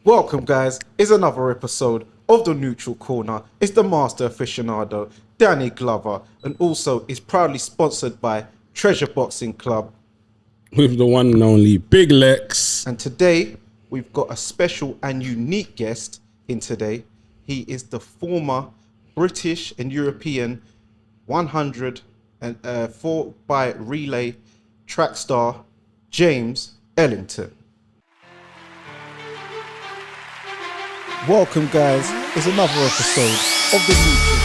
Welcome, guys. It's another episode of the Neutral Corner. It's the Master Aficionado, Danny Glover, and also is proudly sponsored by Treasure Boxing Club. With the one and only Big Lex. And today, we've got a special and unique guest in today. He is the former British and European 100 and 4x relay track star, James Ellington. Welcome, guys. It's another episode of the Neutral.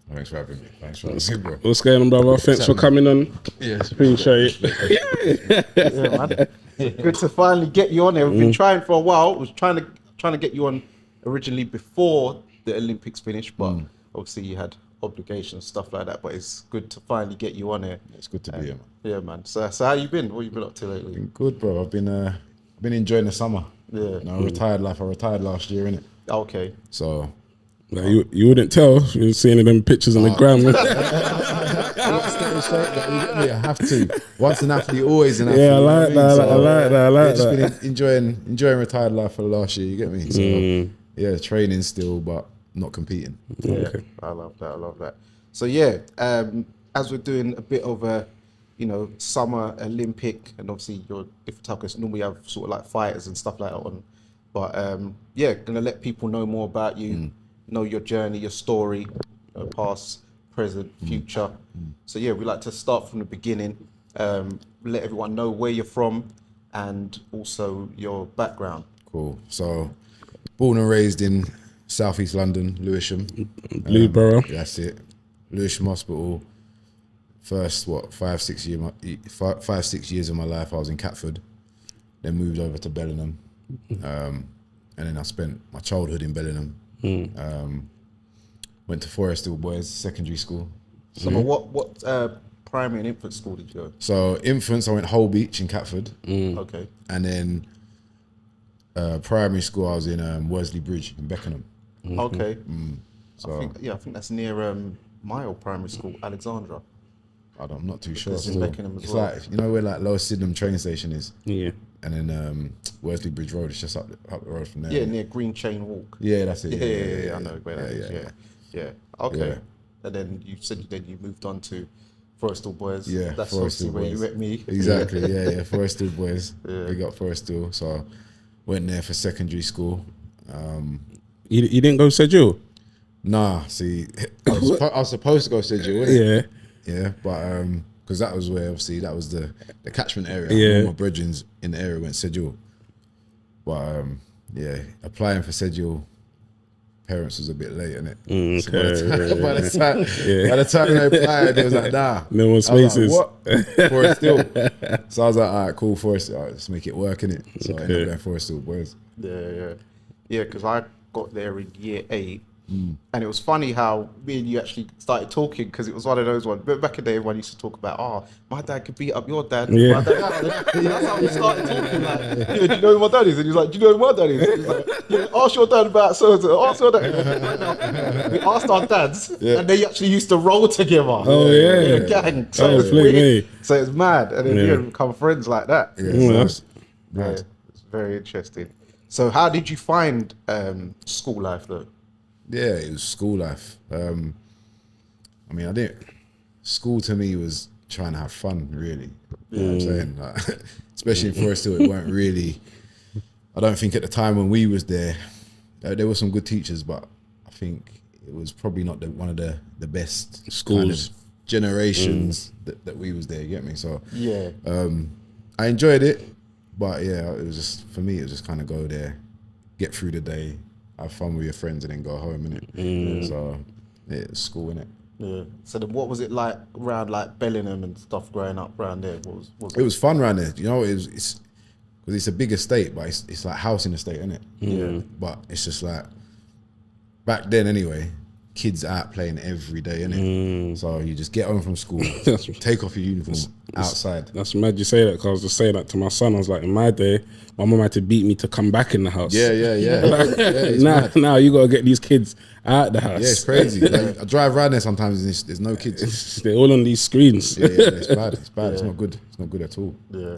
Thanks for having me. Thanks for having me, bro. What's going on, brother? Thanks for coming on. Yes, Appreciate it. Yeah, man. Good to finally get you on here. We've been trying for a while. Was trying to get you on originally before the Olympics finished, but obviously you had obligations, stuff like that. But it's good to finally get you on here. It's good to be here, man. Yeah, man. So how you been? What you been up to lately? Been good, bro. I've been enjoying the summer. Yeah. You know, retired life. I retired last year, innit? Okay. So Like, you wouldn't tell. You're seeing them pictures on the gram. I have to. Once an athlete, always an athlete. Yeah, I like that. I like that. I like just that. been enjoying retired life for the last year. You get me? So yeah, training still, but not competing. Yeah, Okay. I love that. I love that. So yeah, as we're doing a bit of a, summer Olympic, and obviously you're different type of, normally have sort of like fighters and stuff like that on, but yeah, gonna let people know more about you, know your journey, your story, past, present, future. So yeah, we like to start from the beginning, let everyone know where you're from, and also your background. Cool. So born and raised in Southeast London, Lewisham. Blueborough. That's it. Lewisham Hospital. First, 5-6 years of my life, I was in Catford. Then moved over to Bellingham. And then I spent my childhood in Bellingham. Went to Forest Hill Boys Secondary School. So what primary and infant school did you go? So infants, I went Whole Beach in Catford. Okay. And then primary school, I was in Worsley Bridge in Beckenham. Okay. So I think that's near my old primary school, Alexandra. I'm not too sure. It's in Beckenham as It's well. like, you know where like Lower Sydenham train station is? Yeah. And then Worsley Bridge Road is just up the road from there. Yeah, near Green Chain Walk. Yeah, that's it. Yeah, I know where that is. Yeah. Okay. Yeah. And then you said you moved on to Forest Hill Boys. Yeah, That's Forest obviously Hill where you Boys. met me. Exactly, yeah. Forest Hill Boys. Yeah. Big up Forest Hill. So went there for secondary school. You didn't go to Sedgwick? Nah, see, I was supposed to go to Sedgwick. Yeah, but because that was where obviously that was the catchment area. Yeah. All my brethren in the area went Sedgwick. But yeah, applying for Sedgwick, parents was a bit late, innit? So by the time they applied, they was like, nah. No more I was like, spaces. what? Forest Hill. So I was like, all right, cool, Forest Hill. All right, let's make it work, innit? So I ended up going Forest Hill Boys. Yeah, because I got there in year 8. And it was funny how me and you actually started talking, because it was one of those ones. But back in the day, everyone used to talk about, my dad could beat up your dad. Yeah. My dad, that's how we started talking. Like, do you know who my dad is? And he was like, do you know who my dad is? And he was like, yeah, ask your dad about so. Ask your dad. We asked our dads, and they actually used to roll together. Oh, yeah. In a gang. So it was flip weird. me. So it's mad. And then you become friends like that. Yeah, Yeah, it's very interesting. So how did you find school life though? Yeah, it was school life. I mean, school to me was trying to have fun, really. You know what I'm saying? Like, especially in Forest Hill, it weren't really, I don't think at the time when we was there were some good teachers, but I think it was probably not one of the best Schools. kind of generations that we was there, you get me? So Yeah. I enjoyed it, but yeah, it was just, for me, it was just kind of go there, get through the day, have fun with your friends, and then go home, innit? So yeah, it's school, innit? Yeah. So then what was it like around like Bellingham and stuff growing up around there? What was It was fun around there. You know, it's because it's a big estate, but it's like housing estate, isn't it? Yeah. But it's just like back then anyway. Kids out playing every day, innit? So you just get home from school, take off your uniform outside. That's mad you say that, because I was just saying that to my son. I was like, in my day, my mum had to beat me to come back in the house. Yeah. Now you gotta get these kids out the house. Yeah, it's crazy. Like, I drive around there sometimes and there's no kids. They're all on these screens. Yeah, it's bad. It's bad. It's not good. It's not good at all. Yeah.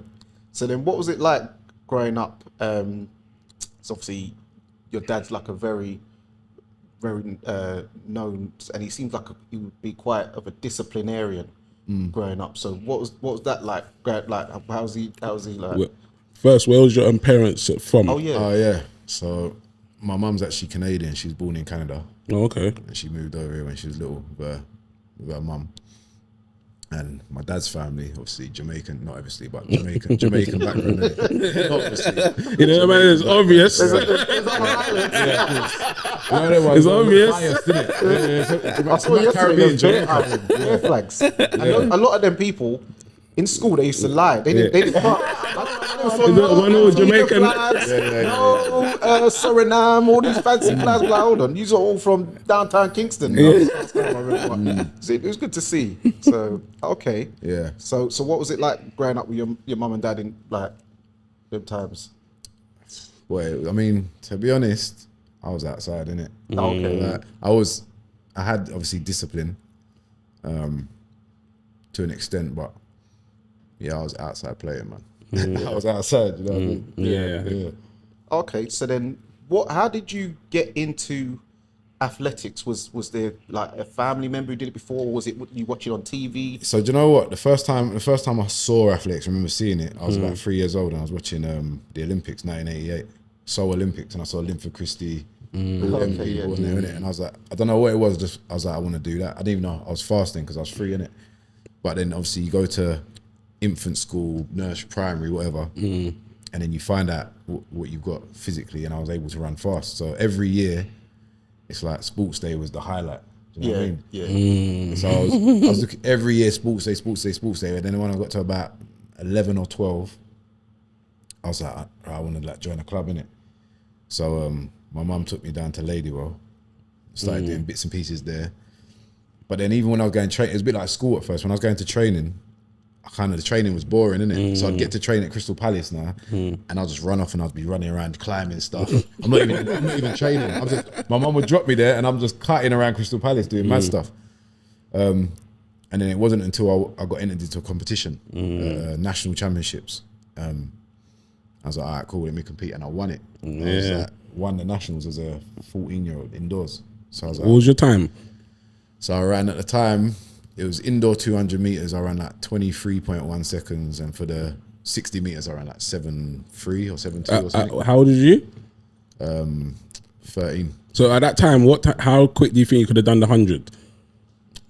So then, what was it like growing up? So obviously, your dad's like a very known, and he seems like he would be quite of a disciplinarian growing up. So what was that like? Like how's he like? First, where was your parents from? Oh yeah. Oh yeah. So my mum's actually Canadian. She was born in Canada. Oh, okay. And she moved over here when she was little with her mum. And my dad's family, obviously Jamaican, not obviously, but Jamaican background. Obviously, you know, man, it's obvious. It's obvious. I saw yesterday Caribbean flags. A lot of them people in school, they used to lie. They didn't. One old Jamaican. Suriname, all these fancy flags. Like, hold on, these are all from downtown Kingston. So it was good to see. So okay, Yeah. So what was it like growing up with your mum and dad in like them times? Well, I mean, to be honest, I was outside, innit? Okay. Like, I had obviously discipline, to an extent, but yeah, I was outside playing, man. I was outside, you know what I mean? Yeah. Okay, so then how did you get into athletics? Was there like a family member who did it before, or was it you watching on TV? So do you know what? The first time I saw athletics, I remember seeing it. I was about 3 years old, and I was watching the Olympics, 1988, Seoul Olympics, and I saw Linford Christie, all them people in there, innit? And I was like, I don't know what it was. I was like, I want to do that. I didn't even know I was fasting because I was free, innit? But then obviously you go to infant school, nursery, primary, whatever, and then you find out what you've got physically, and I was able to run fast. So every year, it's like sports day was the highlight. Do you know what I mean? So I was looking every year, sports day. And then when I got to about 11 or 12, I was like, I want to like join a club, innit? So my mum took me down to Ladywell, started doing bits and pieces there. But then even when I was going training, it was a bit like school at first. When I was going to training, the training was boring, innit? So I'd get to train at Crystal Palace now, and I'll just run off and I'd be running around climbing stuff. I'm not even training. My mum would drop me there, and I'm just cutting around Crystal Palace doing mad stuff. And then it wasn't until I got entered into a competition, national championships. I was like, all right, cool, let me compete, and I won it. I was like, won the nationals as a 14-year-old indoors. So I was like, What was your time? So I ran at the time, it was indoor 200 meters, I ran like 23.1 seconds, and for the 60 meters, I ran like 7.3 or 7.2 or something. How old are you? 13. So at that time, how quick do you think you could have done the 100?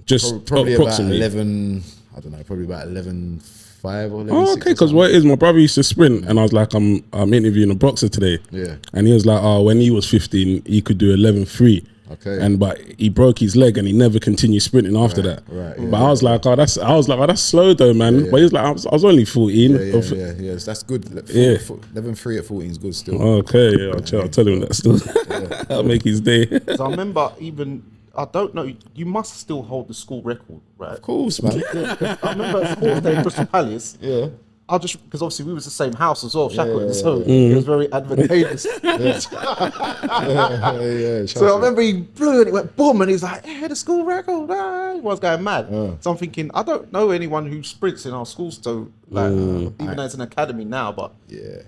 Just Probably about approximately. 11, I don't know, probably about 11.5 or 11.6. Oh, okay, because what it is, my brother used to sprint, and I was like, I'm interviewing a boxer today. Yeah. And he was like, oh, when he was 15, he could do 11.3. Okay. But he broke his leg and he never continued sprinting after that. Right. But I was like, that's slow though, man. Yeah. But he's like, I was only 14. Yeah, that's good. 11.3 at 14 is good still. Okay, yeah, I'll tell him that still. I'll make his day. So I remember I don't know, you must still hold the school record, right? Of course, man. I remember at Sports Day in Crystal Palace. Yeah. Because obviously we was the same house as well, Shackleton, so it was very advantageous. So I remember he blew and it went boom, and he was like, the school record, he was going mad. So I'm thinking, I don't know anyone who sprints in our schools, so like, even as an academy now, but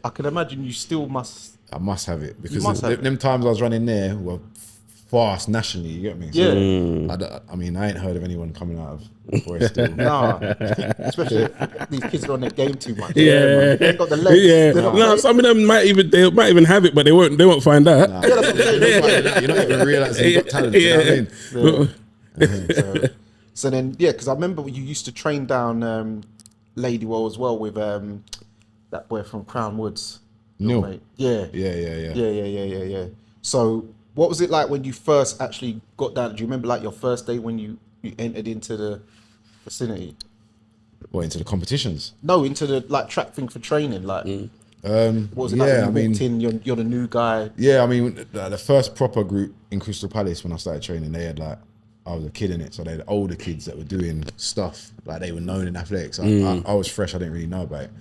I can imagine you still must. I must have it, because them times I was running there were fast nationally, you get me? So, I mean, I ain't heard of anyone coming out of Forest still. Nah, especially these kids are on their game too much. Yeah. They ain't got the legs. Yeah. They're not No, some of them might even have it, but they won't find out. Nah, you're not even realising you've got talent, you know what I mean? So then, because I remember you used to train down Ladywell as well with that boy from Crown Woods. Neil. Mate. Yeah. Yeah. So what was it like when you first actually got down? Do you remember like your first day when you entered into the vicinity? What, into the competitions? No, into the like track thing for training. Like What was it like yeah, I when you mean, walked in, you're the new guy? yeah, I mean, the first proper group in Crystal Palace when I started training, they had like, I was a kid in it, so they had older kids that were doing stuff like they were known in athletics. I was fresh, I didn't really know about it,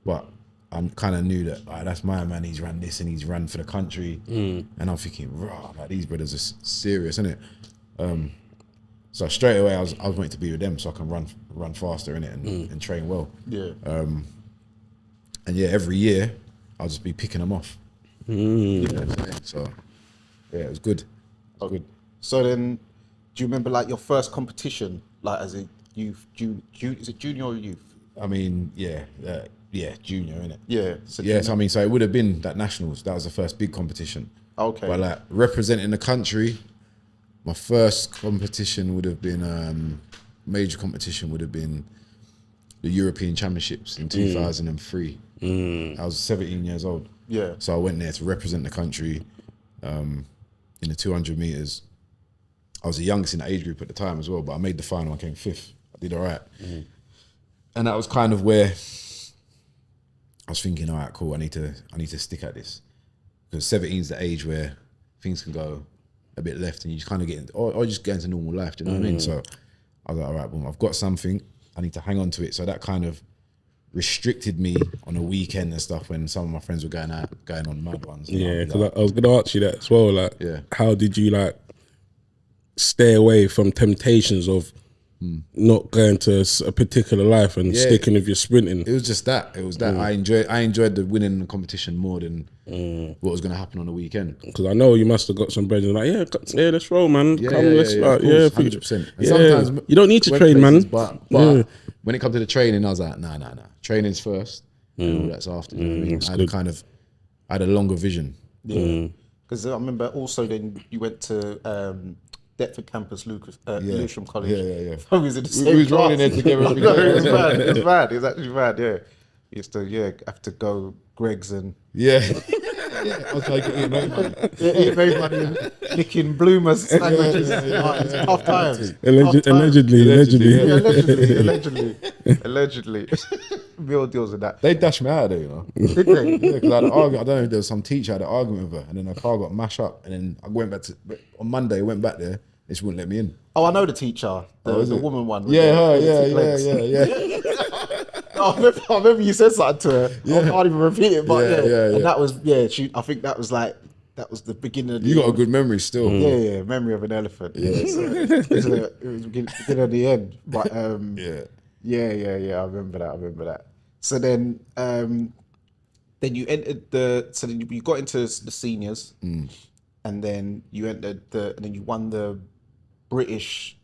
but I kind of knew that that's my man. He's run this and he's run for the country, and I'm thinking, rah, like these brothers are serious, isn't it? So straight away, I was wanting to be with them so I can run faster in it and train well. Yeah. And yeah, every year I'll just be picking them off. So yeah, it was good. Good. So then, do you remember like your first competition, like as a youth, is it junior or youth? I mean, yeah, junior, innit? Yeah. So Yes, I mean, so it would have been that nationals. That was the first big competition. Okay. But like representing the country, my first competition would have been major competition would have been the European Championships in 2003. I was 17 years old. Yeah. So I went there to represent the country in the 200 meters. I was the youngest in the age group at the time as well, but I made the final. I came 5th. I did all right. And that was kind of where I was thinking, all right, cool. I need to stick at this, because 17 is the age where things can go a bit left and you just kind of get into, or just get into normal life. Do you know what I mean? So I was like, all right, boom, I've got something. I need to hang on to it. So that kind of restricted me on a weekend and stuff when some of my friends were going on mad ones. Yeah, because I was going to ask you that as well. Like, Yeah. how did you like stay away from temptations of not going to a particular life and sticking with your sprinting? It was just that. It was that I enjoyed the winning the competition more than what was going to happen on the weekend. Because I know you must have got some brethren like, yeah, let's roll, man. Come, let's start. 100%. And sometimes you don't need to went train, places, man. But when it comes to the training, I was like, nah. Training's first, and all that's after. You know what I mean? I had a longer vision. Yeah. Because I remember also then you went to Deptford campus, Lewisham College. Yeah. We was in the same was class. rolling there together every day. It was mad. It was mad. It was actually mad. Yeah. We used to have to go Greg's and Yeah. I was like, eating money. eating money and licking bloomers sandwiches. It's tough times. Allegedly. Yeah, allegedly. Real deals with that. They dashed me out of there, you know. Did they? Yeah, because I had an argument. I don't know if there was some teacher I had an argument with her, and then her car got mashed up, and then I went back on Monday. Went back there, and she wouldn't let me in. Oh, I know the teacher, the woman one. with Yeah, her. the Yeah. I remember you said something to her. I can't even repeat it, but Yeah. And that was I think that was the beginning of the You got a good memory still. Yeah, memory of an elephant. Yeah, so it was the beginning of the end. But yeah. I remember that. So then you entered you got into the seniors, and then you entered and then you won the British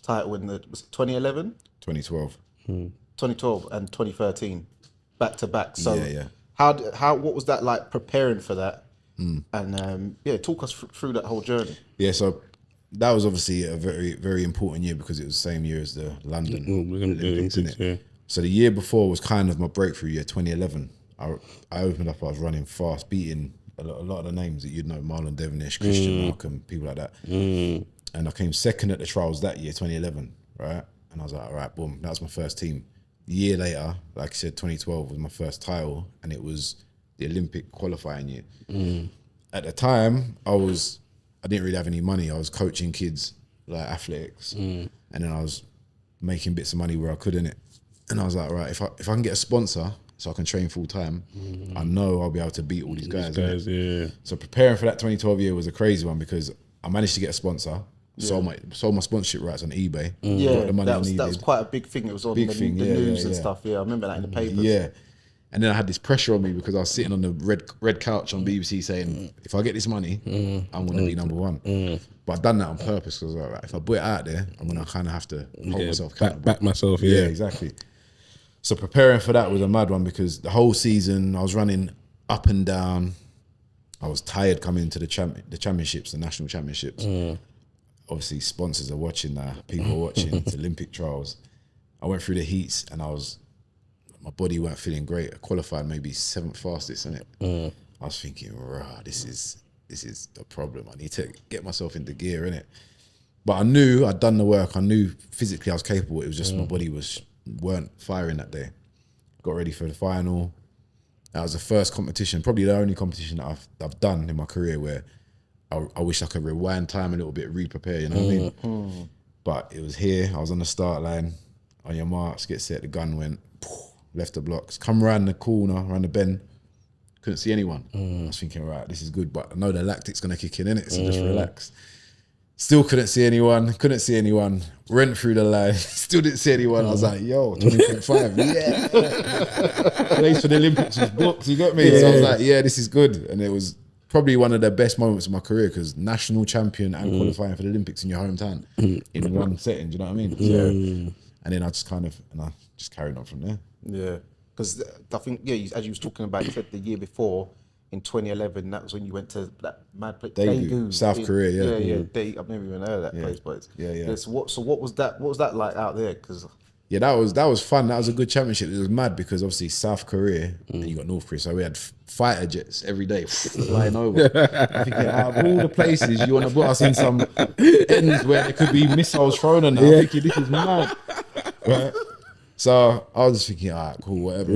title in was it 2011, 2012. 2012, and 2013, back to back. So Yeah. what was that like preparing for that? And talk us through that whole journey. Yeah, so that was obviously a very, very important year because it was the same year as the London Olympics, innit? Yeah. So the year before was kind of my breakthrough year, 2011. I opened up, I was running fast, beating a lot of the names that you'd know, Marlon Devonish, Christian Markham, people like that. And I came second at the trials that year, 2011, right? And I was like, all right, boom, that was my first team. The year later, like I said, 2012 was my first title, and it was the Olympic qualifying year. At the time, I didn't really have any money. I was coaching kids like athletics, and then I was making bits of money where I could in it. And I was like, right, if I can get a sponsor so I can train full time, I know I'll be able to beat all these guys. Yeah. So preparing for that 2012 year was a crazy one because I managed to get a sponsor. Sold my sponsorship rights on eBay. Got the money that was quite a big thing. It was on the news and stuff. Yeah, I remember that in the papers. Yeah. And then I had this pressure on me because I was sitting on the red couch on BBC saying, if I get this money, I'm going to be number one. But I've done that on purpose because I was like, right, if I put it out there, I'm going to kind of have to hold myself accountable. Back myself, Yeah, exactly. So preparing for that was a mad one because the whole season I was running up and down. I was tired coming to the championships, the national championships. Obviously, sponsors are watching now. People are watching. It's Olympic trials. I went through the heats and my body weren't feeling great. I qualified maybe 7th fastest, innit? I was thinking, rah, this is a problem. I need to get myself into gear, innit? But I knew I'd done the work. I knew physically I was capable. It was just my body weren't firing that day. Got ready for the final. That was the first competition, probably the only competition that I've done in my career where I wish I could rewind time a little bit, re-prepare, you know what I mean? But it was here, I was on the start line, on your marks, get set, the gun went, left the blocks, come around the corner, around the bend, couldn't see anyone. I was thinking, right, this is good, but I know the lactic's gonna kick in it, so just relax. Still couldn't see anyone, went through the line, still didn't see anyone. I was like, yo, 20.5, yeah. Place for the Olympics was booked, you got me? So I was like, yeah, this is good. And it was probably one of the best moments of my career because national champion and qualifying for the Olympics in your hometown in one setting, do you know what I mean? So, and then I just carried on from there. Yeah, because I think, as you was talking about, you said the year before, in 2011, that was when you went to that mad place, Daegu, South Korea. I've never even heard of that place, but So what was that? What was that like out there? Because that was fun. That was a good championship. It was mad because obviously South Korea and you got North Korea, so we had fighter jets every day flying over. I'm thinking, out of all the places you want to put us in some ends where there could be missiles thrown on. I'm thinking this is mad, right? So I was just thinking, all right, cool, whatever.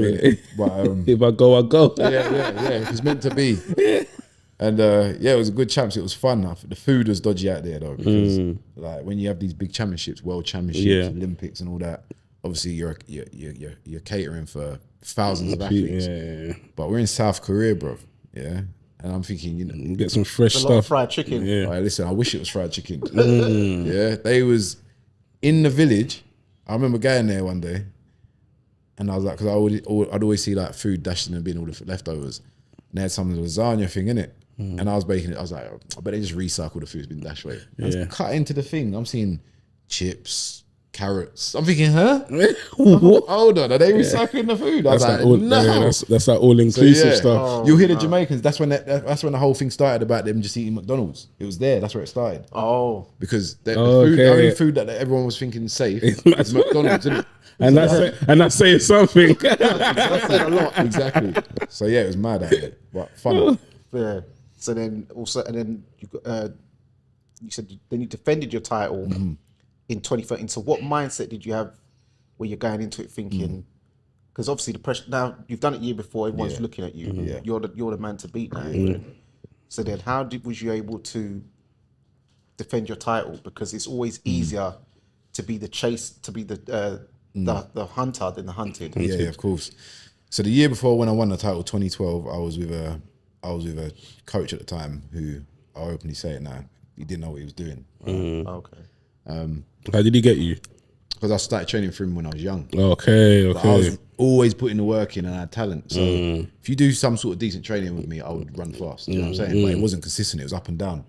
But if I go, I go. It was meant to be. And it was a good championship. It was fun. The food was dodgy out there though, because like when you have these big championships, world championships, Olympics, and all that, obviously you're catering for thousands of athletes. But we're in South Korea, bro. Yeah. And I'm thinking, you know, get some fresh a stuff. lot of fried chicken. Yeah. Right, listen, I wish it was fried chicken. Yeah. They was in the village. I remember going there one day. And I was like, because I'd always see like food dashed in the bin, all the leftovers. And they had some of the lasagna thing in it. And I was baking it. I was like, oh, I bet they just recycle the food's been dashed away. I was cut into the thing. I'm seeing chips, carrots. I'm thinking, huh? Hold on, are they recycling the food? I was like, no. That's that all-inclusive stuff. Oh, you'll hear the Jamaicans. That's when the whole thing started about them just eating McDonald's. It was there. That's where it started. Oh, because the only food that everyone was thinking safe is McDonald's, isn't it? And that's saying something. That's saying a lot, exactly. So yeah, it was mad at it, but fun. Yeah. So then also, and then you said then you defended your title in 2013. So what mindset did you have when you're going into it thinking? Because obviously the pressure. Now you've done it year before. Everyone's looking at you. You're the man to beat now. So then, was you able to defend your title? Because it's always easier to be the hunter than the hunted. Yeah, of course. So the year before when I won the title, 2012, I was with a coach at the time who, I'll openly say it now, he didn't know what he was doing. Okay. How did he get you? Because I started training for him when I was young. Okay. But I was always putting the work in and I had talent. So if you do some sort of decent training with me, I would run fast. You know what I'm saying? But it wasn't consistent. It was up and down.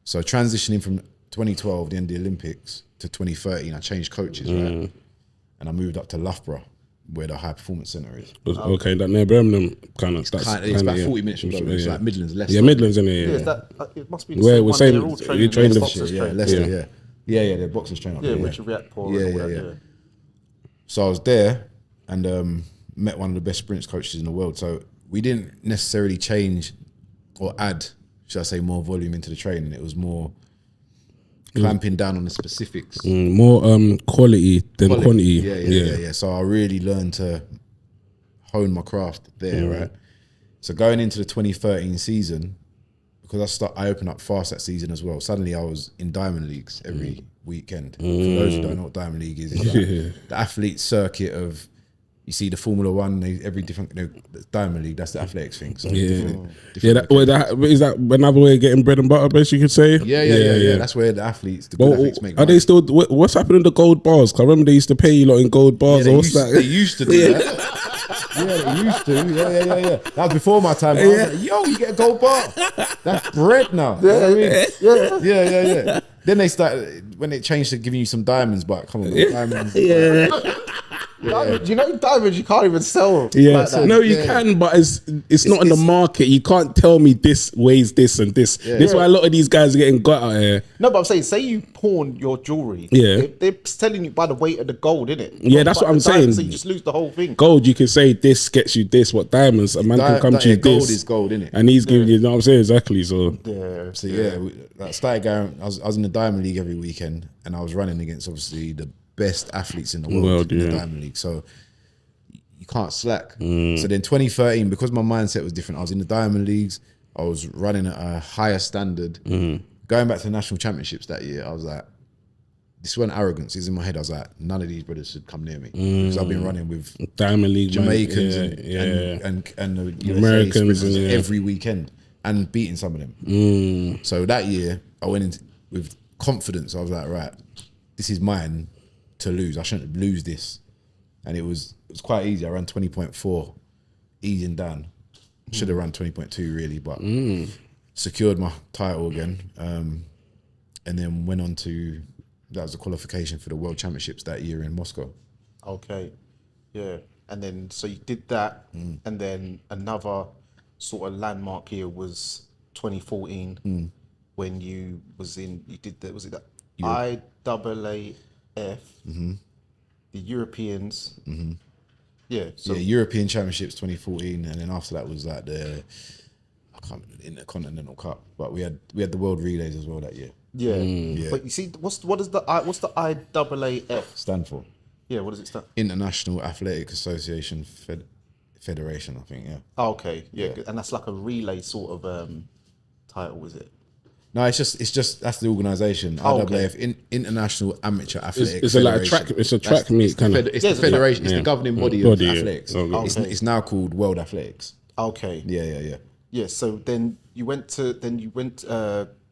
So transitioning from 2012, the end of the Olympics, to 2013, I changed coaches, right? And I moved up to Loughborough, where the high performance centre is. Okay, that near Birmingham kind of. It's about 40 minutes from Birmingham. It's like Midlands, Leicester. Yeah, Midlands in there. It must be the Where same we're one. saying They're all training trained them. Leicester, yeah, the boxers train up there. Richard Riakporhe. Yeah. So I was there and met one of the best sprints coaches in the world. So we didn't necessarily change or add, should I say, more volume into the training. It was more clamping down on the specifics. More quality than quantity. Yeah. So I really learned to hone my craft there, right? So going into the 2013 season, because I opened up fast that season as well. Suddenly I was in Diamond Leagues every weekend. For those who don't know what Diamond League is, it's like the athlete circuit of, you see the Formula One, every different, Diamond League, that's the athletics thing. So different is that another way of getting bread and butter, best you could say? Yeah. That's where the athletes, the good athletes make money. Are they still, what's happening to gold bars? Because I remember they used to pay you lot in gold bars. They used to do that. Yeah, they used to. Yeah. That was before my time. I was like, yo, you get a gold bar. That's bread now. Yeah. Then they started, when it changed to giving you some diamonds, but come on, diamonds. You know, diamonds you can't even sell. Like that. No, you can, but it's not in the market. You can't tell me this weighs this and this. This is why a lot of these guys are getting got out here. No, but I'm saying, say you pawn your jewelry. They're selling you by the weight of the gold, innit? Yeah, that's what I'm saying. So you just lose the whole thing. Gold, you can say this gets you this. What diamonds? A man can come to you gold this. is gold, innit? And he's giving you know what I'm saying? Exactly. So I started going. I was in the Diamond League every weekend, and I was running against obviously the best athletes in the world in the Diamond League. So can't slack. So then 2013, because my mindset was different, I was in the Diamond Leagues. I was running at a higher standard. Going back to the national championships that year, I was like, this wasn't arrogance. It's in my head. I was like, none of these brothers should come near me because I've been running with Diamond League Jamaicans and the Americans every weekend and beating some of them. So that year, I went in with confidence. I was like, right, this is mine to lose. I shouldn't lose this. And it was quite easy. I ran 20.4, easing down. Should have run 20.2 really, but secured my title again. And then went on to, that was a qualification for the World Championships that year in Moscow. Okay, yeah. And then, so you did that, and then another sort of landmark year was 2014 when you did the, was it the IAAF, the Europeans? Yeah. So yeah, European Championships 2014, and then after that was like the Intercontinental Cup. But we had the World Relays as well that year. Yeah. But you see, what's the IAAF Stand for? Yeah, what does it stand? International Athletic Association Federation, I think. Yeah. Oh, okay. Yeah. And that's like a relay sort of title, is it? No, it's just that's the organisation. Oh, IAAF, International Amateur Athletic. It's like a track. It's a track meet kind of. It's the federation. It's the governing body of athletics. Okay. It's now called World Athletics. Okay. Yeah. Yeah. So then you went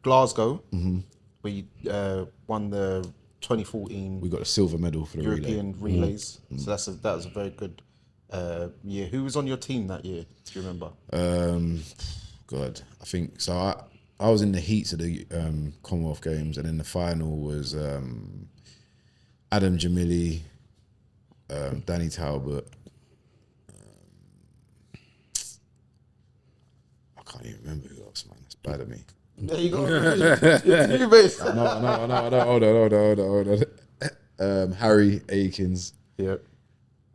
Glasgow, where you won the 2014. We got a silver medal for the European relays. So that was a very good year. Who was on your team that year? Do you remember? God, I think so. I was in the heats of the Commonwealth Games, and then the final was Adam Jamili, Danny Talbot. I can't even remember who else, man. That's bad of me. There you go. You base. No, hold on. Harry Aikens. Yep.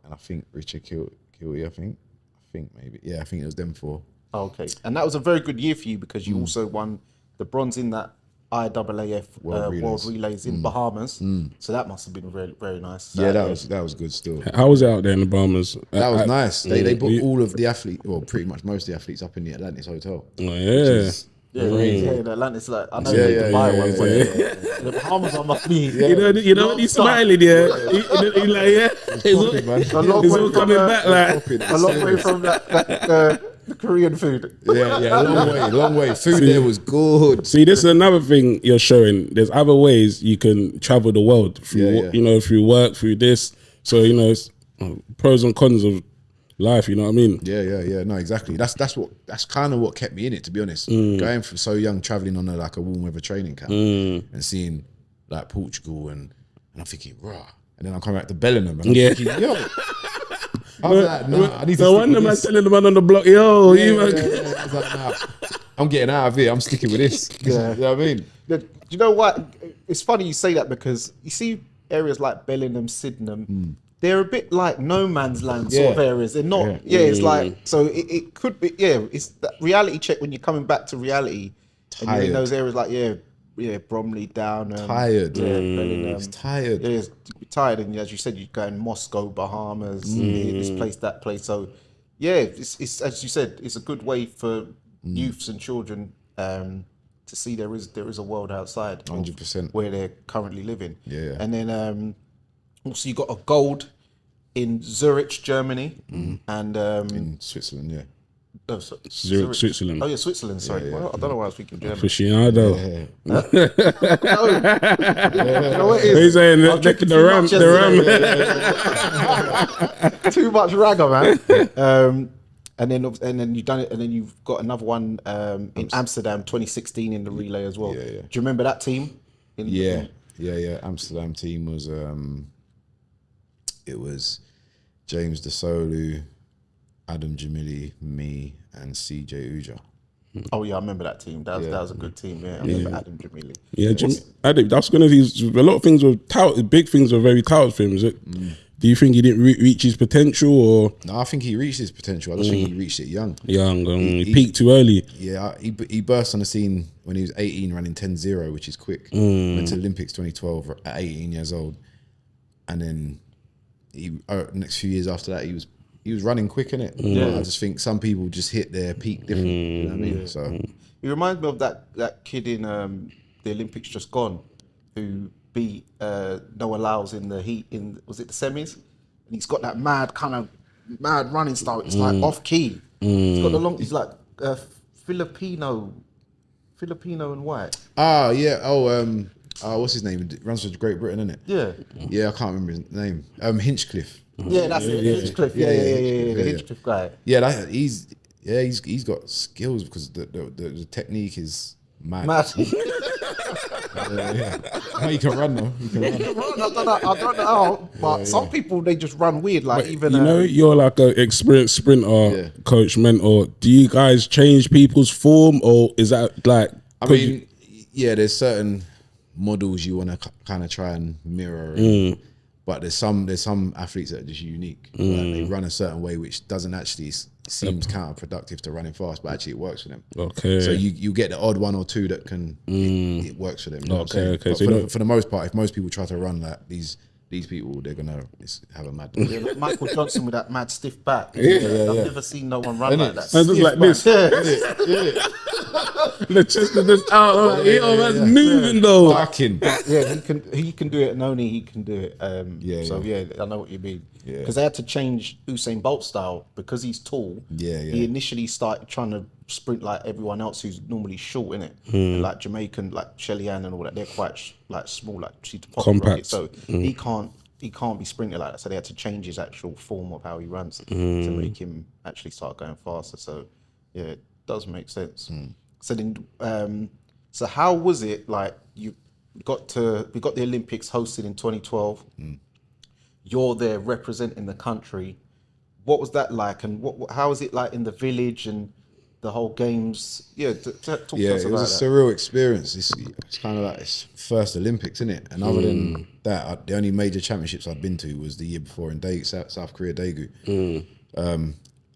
And I think Richard Kilty, I think maybe. Yeah, I think it was them four. Okay. And that was a very good year for you because you also won the bronze in that IAAF World Relays in Bahamas. So that must have been very, very nice. Yeah, that was good still. How was it out there in the Bahamas? That was nice. They put all of the athletes, well, pretty much most of the athletes up in the Atlantis Hotel. Oh, yeah. The Atlantis, like I know Dubai ones, but the Bahamas are must be. You know when he's smiling, he's like, it's all coming back, like a long way from that the Korean food. Yeah, long way. Food there was good. See, this is another thing you're showing. There's other ways you can travel the world through, through work, through this. So it's pros and cons of life. You know what I mean? Yeah. No, exactly. That's kind of what kept me in it, to be honest. Going from so young, traveling on a warm weather training camp and seeing like Portugal, and I'm thinking, rah. And then I come back to Bellingham and I'm thinking, yo. I was like, nah, I need to stick with this. telling the man on the block, yo, I was like, nah, I'm getting out of here. I'm sticking with this. You know what I mean? You know what? It's funny you say that because you see areas like Bellingham, Sydenham, they're a bit like no man's land sort of areas. They're not, it's like, so it could be, it's that reality check when you're coming back to reality. And you're in those areas like, Bromley down. Tired. Bellingham. It's tired. It is tired. And as you said, you go in Moscow, Bahamas, this place, that place. So, it's as you said, it's a good way for youths and children to see there is a world outside 100% where they're currently living. Yeah. And then also you got a gold in Zurich, Germany, and in Switzerland, yeah. Oh, Zurich, Switzerland. Oh yeah, Switzerland. Sorry, well, I don't know why I was thinking Germany. Aficionado. You know what it is? He's saying the ram. Too much ragger, man. And then you've done it, and then you've got another one in Amsterdam, 2016 in the relay as well. Yeah. Do you remember that team? Yeah. Amsterdam team was it was James DeSolu, Adam Jamili, me, and CJ Uja. Oh yeah, I remember that team. That was a good team. Yeah, I remember Adam Jamili. Yeah, Adam. That's gonna be a lot of things were touted. Big things were very touted for him. Is it? Do you think he didn't reach his potential, or? No, I think he reached his potential. I just think he reached it young. He peaked too early. Yeah, he burst on the scene when he was 18, running 10.0, which is quick. Went to Olympics 2012 at 18 years old, and then next few years after that, he was he was running quick, innit? Yeah. I just think some people just hit their peak different. You know what I mean? So it reminds me of that kid in the Olympics just gone, who beat Noah Lyles in the heat was it the semis? And he's got that mad running style. It's like off key. He's got he's like Filipino and white. Ah, yeah. What's his name? It runs for Great Britain, innit? Yeah. Yeah, I can't remember his name. Hinchcliffe. Yeah, that's it. Hinchcliffe. Yeah. The Hinchcliffe guy. Yeah, he's got skills because the technique is mad. No, he can run though. I don't know how, but some people they just run weird. Like, but even you're like an experienced sprinter, coach, mentor. Do you guys change people's form, or is that like? I mean, there's certain models you want to kind of try and mirror, but there's some athletes that are just unique. Like they run a certain way which doesn't actually seems counterproductive to running fast, but actually it works for them. Okay. So you get the odd one or two that can it works for them. You know what I'm saying? But for the most part, if most people try to run like these people, they're gonna have a mad. Yeah, like Michael Johnson with that mad stiff back. I've never seen no one run like that. And just like this. The chest is just out. That's moving though. Barking. Yeah, he can do it, and only he can do it. I know what you mean. Because they had to change Usain Bolt style because he's tall. He initially started trying to sprint like everyone else who's normally short, innit? Like Jamaican, like Shelly Ann and all that. They're quite like small, like she's compact. So he can't be sprinting like that. So they had to change his actual form of how he runs to make him actually start going faster. So yeah, it does make sense. So then, so how was it like? We got the Olympics hosted in 2012. You're there representing the country. What was that like, and how was it like in the village and the whole games? Yeah, talk to us about that. It was a surreal experience. It's kind of like its first Olympics, isn't it? And other than that, the only major championships I'd been to was the year before in South Korea, Daegu.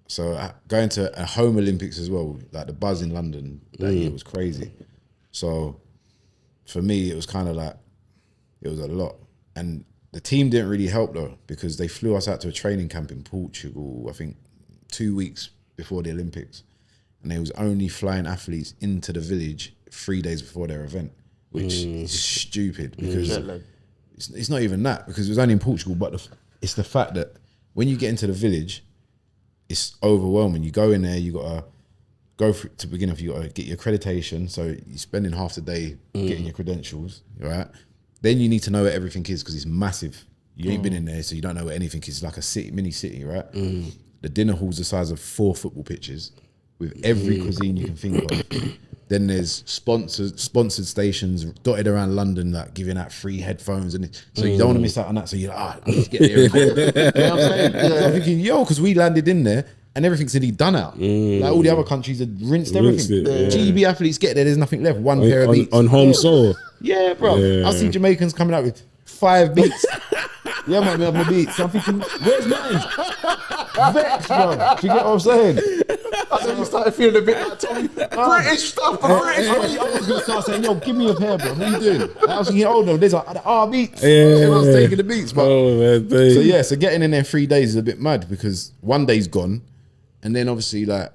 So going to a home Olympics as well, like the buzz in London that year was crazy. So for me, it was kind of like, it was a lot. And the team didn't really help though, because they flew us out to a training camp in Portugal, I think 2 weeks before the Olympics. And they was only flying athletes into the village 3 days before their event, which is stupid because it's not even that, because it was only in Portugal, but it's the fact that when you get into the village, it's overwhelming. You go in there, you got to go to begin with, you got to get your accreditation. So you're spending half the day getting your credentials, right? Then you need to know where everything is because it's massive. You ain't been in there, so you don't know where anything is. It's like a city, mini city, right? The dinner hall's the size of 4 football pitches with every cuisine you can think of. Then there's sponsored stations dotted around London that giving out free headphones, and so you don't want to miss out on that. So you're like, I need to get there. You know what I'm saying? I'm thinking, because we landed in there and everything's nearly done out. Like all the other countries had rinsed everything. GB athletes get there, there's nothing left. One pair of beats on home soil. Yeah, bro. I see Jamaicans coming out with 5 beats. Yeah, might have my beats. I'm thinking, where's mine? Vex, bro. Do you get what I'm saying? I then you started feeling a bit like Tommy. British stuff, British. I was going to start saying, give me a pair, bro. What are you doing? I was thinking, no, there's beats. Everyone's taking the beats, bro. So getting in there 3 days is a bit mad because one day's gone. And then obviously, like,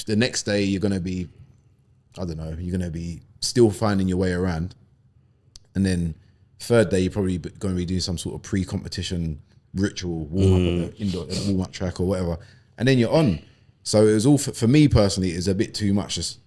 the next day you're going to be, I don't know, you're going to be still finding your way around. And then third day, you're probably going to be doing some sort of pre-competition ritual, warm-up on the indoor warm-up track or whatever. And then you're on. So it was all, for me personally, it's a bit too much just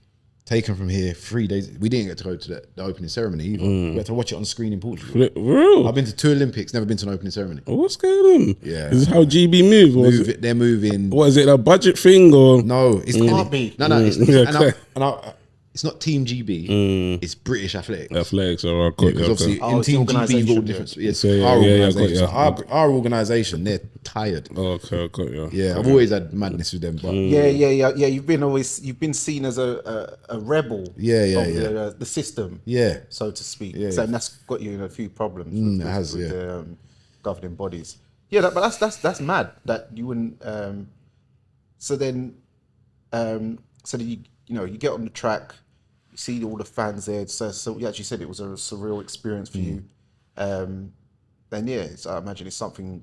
taken from here 3 days. We didn't get to go to the opening ceremony either. We had to watch it on screen in Portugal. Real? I've been to 2 Olympics, never been to an opening ceremony. What's going on? Yeah. This is how GB moves. They're moving. What is it, a budget thing or? No, it's can't be. No, it's not Team GB. It's British Athletics. Athletics, all right. Because obviously in Team GB, you've got all different. Yes, our organisation. Our organisation, they're tired. Okay, got you. Yeah, I've always had madness with them. But yeah. You've been seen as a rebel. Of the system. Yeah, so to speak. Yeah, so that's got you in a few problems with the governing bodies. Yeah, but that's mad that you wouldn't. So then you get on the track. You see all the fans there. So you actually said it was a surreal experience for you. Then I imagine it's something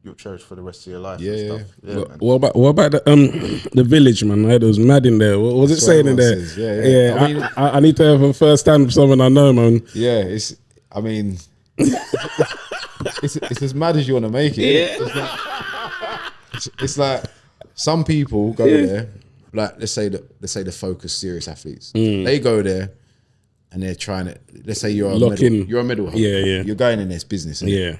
you'll cherish for the rest of your life. Yeah, and stuff. Yeah. Man. What about the village, man? I heard it was mad in there. What was it saying in there? Says, yeah. I mean, I need to have a first hand from someone I know, man. Yeah, I mean, it's as mad as you want to make it. Yeah. It's like some people go there, like let's say the focused serious athletes. They go there and they're trying to, let's say you're a medal holder. Yeah. You're going in this business. Yeah.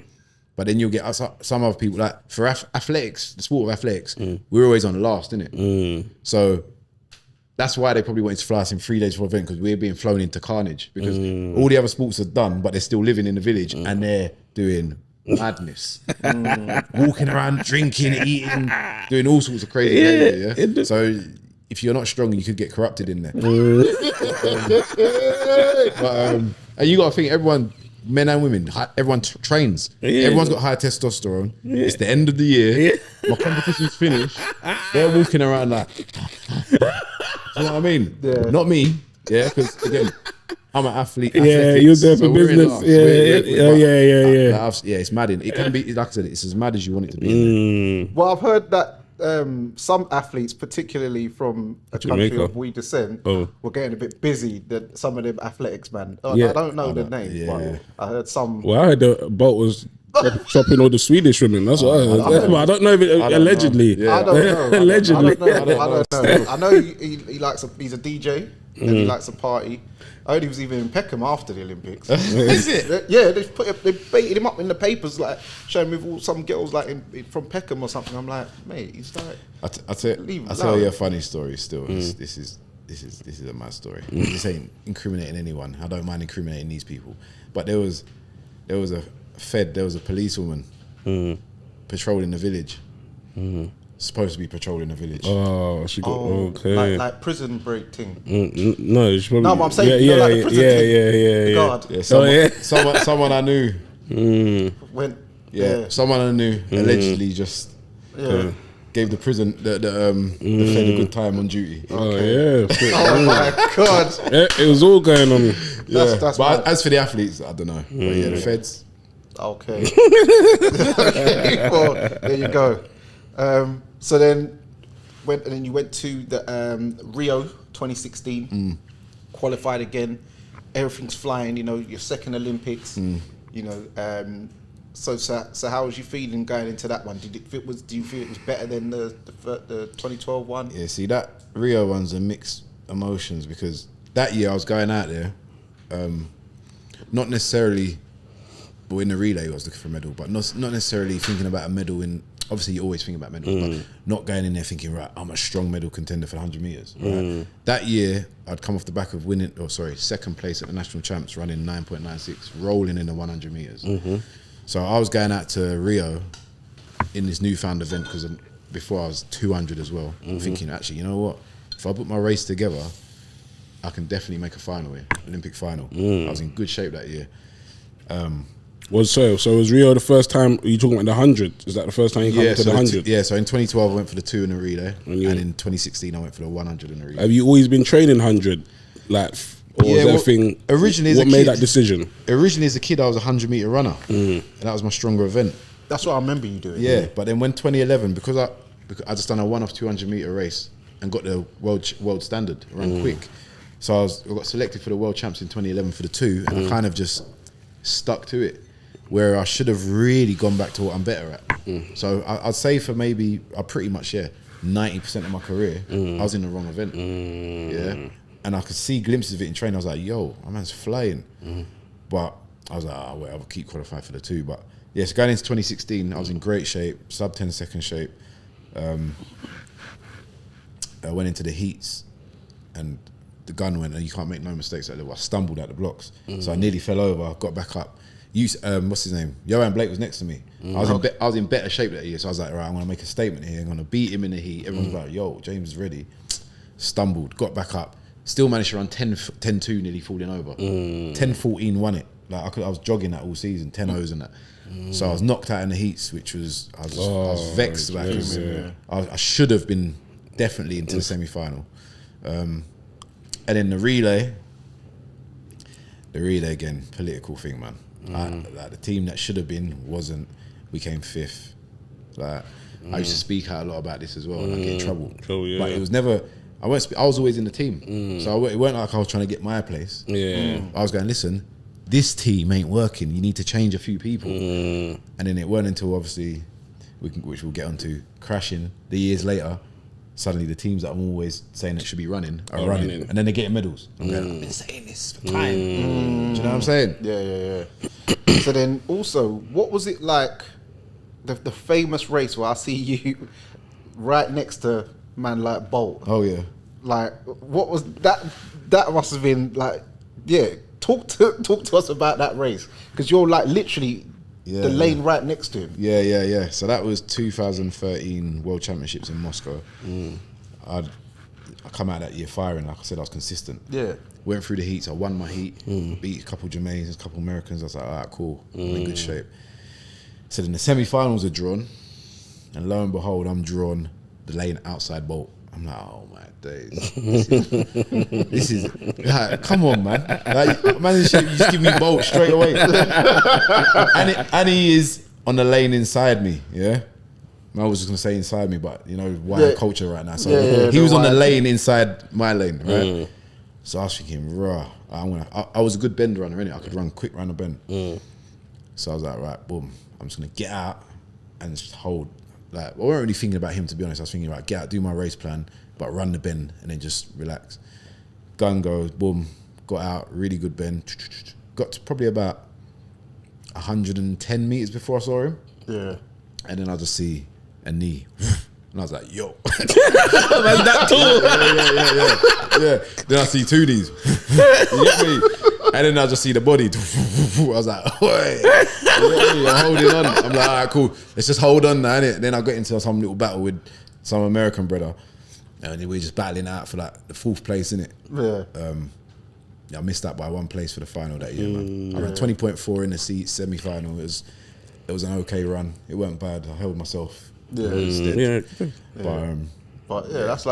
But then you'll get some other people, like for athletics, the sport of athletics, we're always on the last, isn't it? So that's why they probably wanted to fly us in 3 days for an event, because we're being flown into carnage, because all the other sports are done, but they're still living in the village and they're doing madness. Walking around, drinking, eating, doing all sorts of crazy behavior, yeah? So if you're not strong, you could get corrupted in there. And you got to think, everyone, men and women, everyone trains. Everyone's got high testosterone. It's the end of the year. My competition's finished. They're walking around like, you know what I mean? Not me, because again, I'm an athlete. You're there for business. Yeah. It's mad. It can be, like I said, it's as mad as you want it to be. Well, I've heard that some athletes, particularly from a country Jamaica. of we descent, were getting a bit busy. That some of them athletics, man. I don't know the name, but I heard some. Well, I heard the boat was chopping all the Swedish women. That's what I heard. I don't know if it allegedly. I don't know. Allegedly. I don't know. I know he likes. He's a DJ and he likes a party. I heard he was even in Peckham after the Olympics. Is it? Yeah, they baited him up in the papers, like showing me with some girls like from Peckham or something. I'm like, mate, he's like. I'll tell you a funny story. Still, this is a mad story. This ain't incriminating anyone. I don't mind incriminating these people. But there was a policewoman patrolling the village. Supposed to be patrolling the village. Oh, she got okay. Like prison break thing. No, she probably. No, but I'm saying, like the prison thing. Guard. Yeah, someone I knew. Someone I knew allegedly just gave the prison the fed a good time on duty. Oh my god! It was all going on. That's but mad. as for the athletes, I don't know. But yeah, the feds. Okay. Well, there you go. So then you went to the Rio 2016, qualified again. Everything's flying. You know, your second Olympics. You know, so how was you feeling going into that one? Do you feel it was better than the 2012 one? Yeah, see, that Rio one's a mixed emotions, because that year I was going out there, not necessarily, but in the relay I was looking for a medal, but not necessarily thinking about a medal in. Obviously, you always think about medals, but not going in there thinking, right, I'm a strong medal contender for the 100 meters. Right? That year, I'd come off the back of second place at the national champs, running 9.96, rolling in the 100 meters. So I was going out to Rio in this newfound event, because before I was 200 as well. Thinking, actually, you know what? If I put my race together, I can definitely make a final here, Olympic final. I was in good shape that year. So was Rio the first time? Are you talking about the 100? Is that the first time you come to the 100? So in 2012 I went for the 2 in the relay, and in 2016 I went for the 100 in the relay. Have you always been training 100? Like, or was there a thing? Originally, what made that decision? Originally, as a kid, I was a 100-meter runner, and that was my stronger event. That's what I remember you doing. Yeah, but then when 2011, because I just done a one-off 200-meter race and got the world standard, ran quick, so I got selected for the world champs in 2011 for the 2, and I kind of just stuck to it, where I should have really gone back to what I'm better at. So I'd say for maybe, 90% of my career, I was in the wrong event. Yeah, and I could see glimpses of it in training. I was like, yo, my man's flying. But I was like, I'll keep qualifying for the 2. But yes, going into 2016, I was in great shape, sub 10 second shape. I went into the heats and the gun went, and you can't make no mistakes at level. I stumbled at the blocks. So I nearly fell over, got back up. What's his name? Johan Blake was next to me. I was in better shape that year, so I was like, right, I'm gonna make a statement here. I'm gonna beat him in the heat. Everyone's like, yo, James is ready. Stumbled, got back up, still managed to run 10-2, nearly falling over. 10-14 won it. Like I was jogging that all season, 10-0s and that. So I was knocked out in the heats, which was I was vexed about, because I should have been definitely into the semi-final. And then the relay again, political thing, man. Like the team that should have been wasn't. We came 5th. Like I used to speak out a lot about this as well, and I get in trouble. Cool, yeah. But it was never. I was always in the team, so it weren't like I was trying to get my place. Yeah. I was going, listen, this team ain't working. You need to change a few people. And then it weren't until obviously, which we'll get onto, crashing the years later. Suddenly the teams that I'm always saying that should be running are running. And then they're getting medals. I'm going, I've been saying this for time. Do you know what I'm saying? Yeah. So then also, what was it like, the famous race where I see you right next to man like Bolt? Oh yeah. Like, what was that? That must have been like, yeah. Talk to us about that race, because you're like literally the lane right next to him. Yeah. So that was 2013 World Championships in Moscow. I come out that year firing. Like I said, I was consistent. Yeah. Went through the heats. I won my heat. Beat a couple Jermaines, a couple Americans. I was like, all right, cool. I'm in good shape. So then the semi-finals are drawn, and lo and behold, I'm drawn the lane outside Bolt. I'm like, oh my days. This is like, come on, man. Like, man, you just give me Bolt straight away. and he is on the lane inside me, yeah? I was just gonna say inside me, but you know, why culture right now. So he was on the lane inside my lane, right? So I was thinking, raw, I was a good bend runner, innit? I could run quick round the bend. So I was like, right, boom, I'm just gonna get out and just hold. Like, I wasn't really thinking about him, to be honest. I was thinking about get out, do my race plan, but run the bend and then just relax. Gun goes, boom, got out, really good bend. Got to probably about 110 meters before I saw him. Yeah. And then I just see a knee. And I was like, yo. Man, that tall. Yeah. Then I see two knees. You get me? And then I just see the body. I was like, oi. I'm holding on. I'm like, all right, cool. Let's just hold on now, innit? Then I got into some little battle with some American brother. And we were just battling out for like the 4th place, innit? Yeah. I missed that by 1 place for the final that year, man. I ran 20.4 in the semi-final. It was an okay run. It wasn't bad. I held myself. Yeah. But that's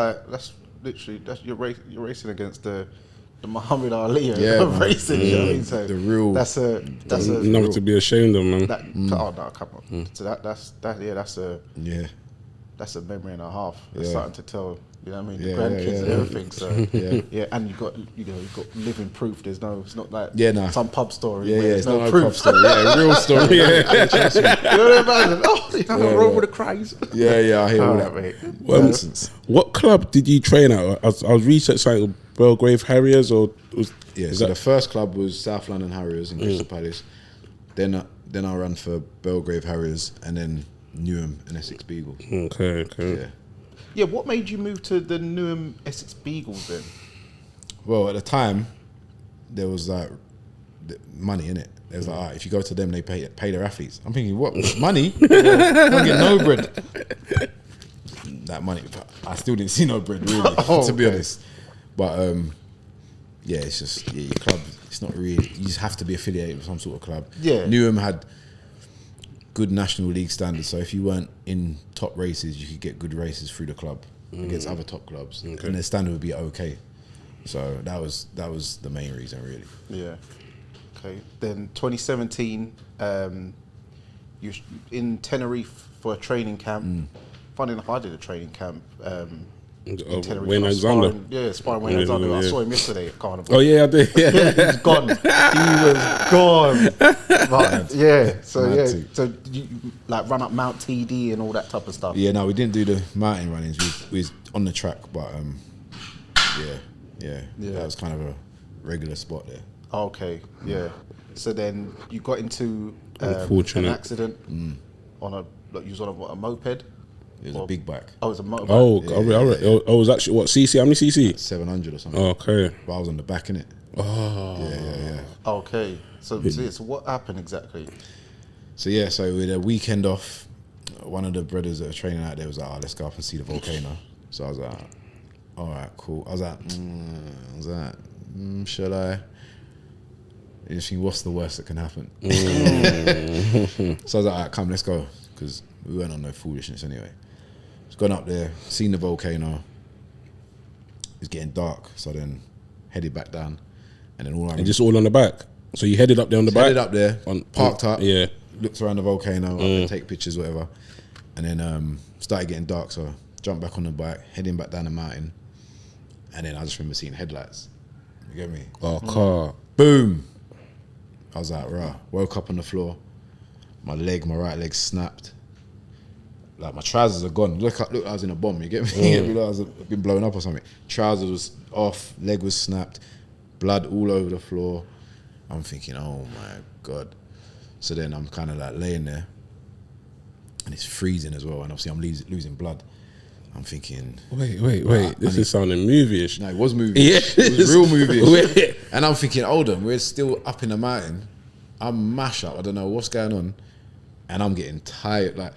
literally you're racing against the Muhammad Ali racing. You know what I mean? So the real. That's a nothing to be ashamed of, man. Oh no, come on. So that's a memory and a half. There's something to tell. You know what I mean? The grandkids and everything. So and you got living proof. It's not like some pub story. It's not no pub story. Real story. Trust me. You know what I mean? Oh, roll with the craze. I hear all that, mate. Nonsense. What club did you train at? I was researching Belgrave Harriers, or so the first club was South London Harriers in Crystal Palace. Then I ran for Belgrave Harriers, and then Newham and Essex Beagles. Okay. Yeah, what made you move to the Newham Essex Beagles then? Well, at the time, there was like money in it. There was like, all right, if you go to them, they pay their athletes. I'm thinking, what, money? I don't get no bread. That money, I still didn't see no bread really, to be honest. But it's just your club. It's not really. You just have to be affiliated with some sort of club. Yeah. Newham had good National League standards, so if you weren't in top races, you could get good races through the club against other top clubs, and their standard would be okay. So that was the main reason, really. Yeah. Okay. Then 2017, you in Tenerife for a training camp. Funny enough, I did a training camp. Wayne Alexander. Sparring Wayne Alexander. I saw him yesterday at Carnival. Oh yeah, I did. Yeah. He was gone. But, so you like run up Mount TD and all that type of stuff. Yeah, no, we didn't do the mountain runnings. We was on the track, but that was kind of a regular spot there. Okay, yeah. So then you got into an accident on you was on a moped. It was a big bike. Oh, it was a motorbike. It was actually what CC? How many CC? 700 or something. Oh, okay. But I was on the back in it. Oh. Yeah. Okay. So what happened exactly? So with a weekend off, one of the brothers that were training out there was like, let's go up and see the volcano. So I was like, all right, cool. I was like, should I? You just think, what's the worst that can happen? So I was like, all right, come, let's go. Because we weren't on no foolishness anyway. Just gone up there, seen the volcano. It's getting dark, so then headed back down. And then just all on the back? So you headed up there on the back? Headed up there, parked up, yeah. Looked around the volcano, take pictures, whatever. And then started getting dark, so jumped back on the bike, heading back down the mountain. And then I just remember seeing headlights. You get me? Oh, car. Boom. I was like, rah. Woke up on the floor. My right leg snapped. Like my trousers are gone. Look, I was in a bomb. You get me? Look, I was been blown up or something. Trousers was off. Leg was snapped. Blood all over the floor. I'm thinking, oh my God. So then I'm kind of like laying there, and it's freezing as well. And obviously I'm losing blood. I'm thinking, wait. This is sounding movie-ish. No, it was movie. Yeah, it was real movie. And I'm thinking, hold on, we're still up in the mountain. I'm mash up. I don't know what's going on, and I'm getting tired. Like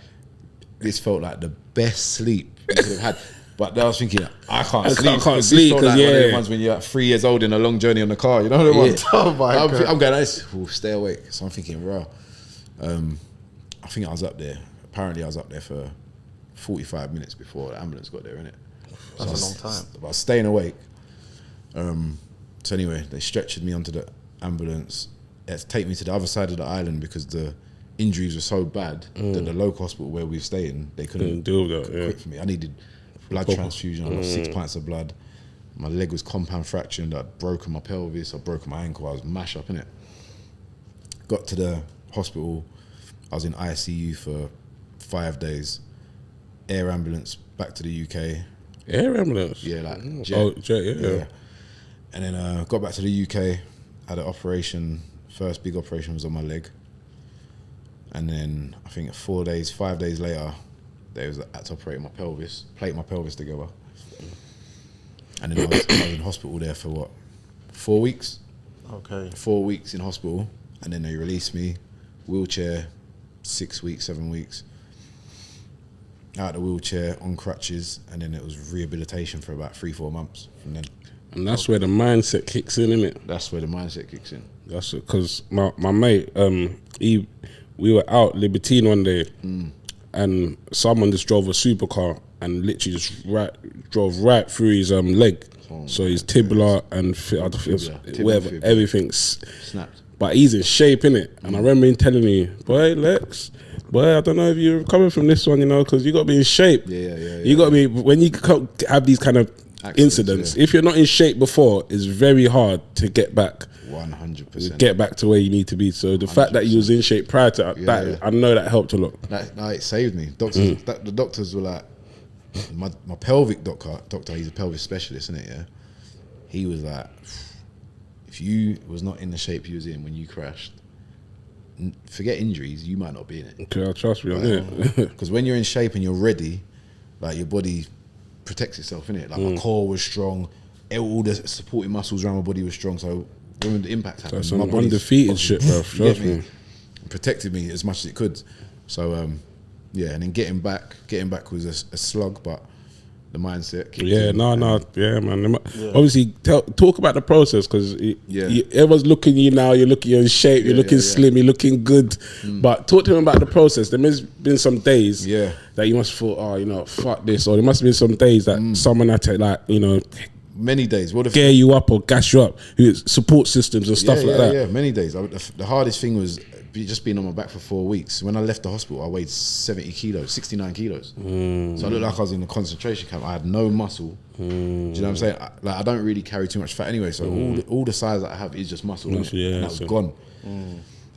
this felt like the best sleep you could have had. But then I was thinking, I can't sleep. I can't sleep because one of the ones when you're like 3 years old in a long journey on the car. You know what I mean? Oh my God. I'm going, stay awake. So I'm thinking, raw. I think I was up there. Apparently, I was up there for 45 minutes before the ambulance got there, innit? That's a long time. But I was staying awake. So anyway, they stretchered me onto the ambulance. They had to take me to the other side of the island because the injuries were so bad that the local hospital where we were staying, they couldn't do that. Yeah. quit for me. I needed blood transfusion. I lost 6 pints of blood. My leg was compound fractured. I'd broken my pelvis. I'd broken my ankle. I was mashed up in it. Got to the hospital. I was in ICU for 5 days. Air ambulance back to the UK. Air ambulance? Yeah, like jet. Oh, jet, yeah. And then got back to the UK, had an operation. First big operation was on my leg. And then I think 5 days later, they had to operate my pelvis, plate my pelvis together. And then I was in hospital there for what, 4 weeks? Okay. 4 weeks in hospital. And then they released me, wheelchair, 6 weeks, 7 weeks. Out of the wheelchair, on crutches, and then it was rehabilitation for about 3-4 months from then. And that's where the mindset kicks in, innit? That's where the mindset kicks in. That's it, because my mate, we were out Libertine one day, and someone just drove a supercar and literally just drove right through his leg. So his tibia and whatever, everything's snapped. But he's in shape, innit? And I remember him telling me, boy, Lex, I don't know if you're recovering from this one, you know, because you got to be in shape. Yeah. You got to be, when you have these kind of incidents, if you're not in shape before, it's very hard to get back. 100%. Get back to where you need to be. So the 100%. Fact that you was in shape prior to that, I know that helped a lot. That it saved me. The doctors were like, my pelvic doctor, he's a pelvic specialist, isn't it? Yeah. He was like, if you was not in the shape you was in when you crashed, forget injuries, you might not be in it. Okay, trust me on it. Because when you're in shape and you're ready, like your body protects itself, innit? Like my core was strong, all the supporting muscles around my body was strong. So when the impact happened, that's some undefeated shit, bro. Trust me. It protected me as much as it could. So yeah, and then getting back was a slug, but the mindset. Yeah, man. Obviously, talk about the process, because everyone's looking at you now. You're in shape. You're looking slim. You're looking good. But talk to them about the process. There has been some days that you must have thought, oh, you know, fuck this. Or there must have been some days that someone had to, like, you know, many days. Gear you up or gas you up. Support systems and stuff like that. Yeah, many days. The hardest thing was just being on my back for 4 weeks. When I left the hospital, I weighed 70 kilos, 69 kilos. So I looked like I was in a concentration camp. I had no muscle. Do you know what I'm saying? I don't really carry too much fat anyway. So all the size that I have is just muscle. And that was gone.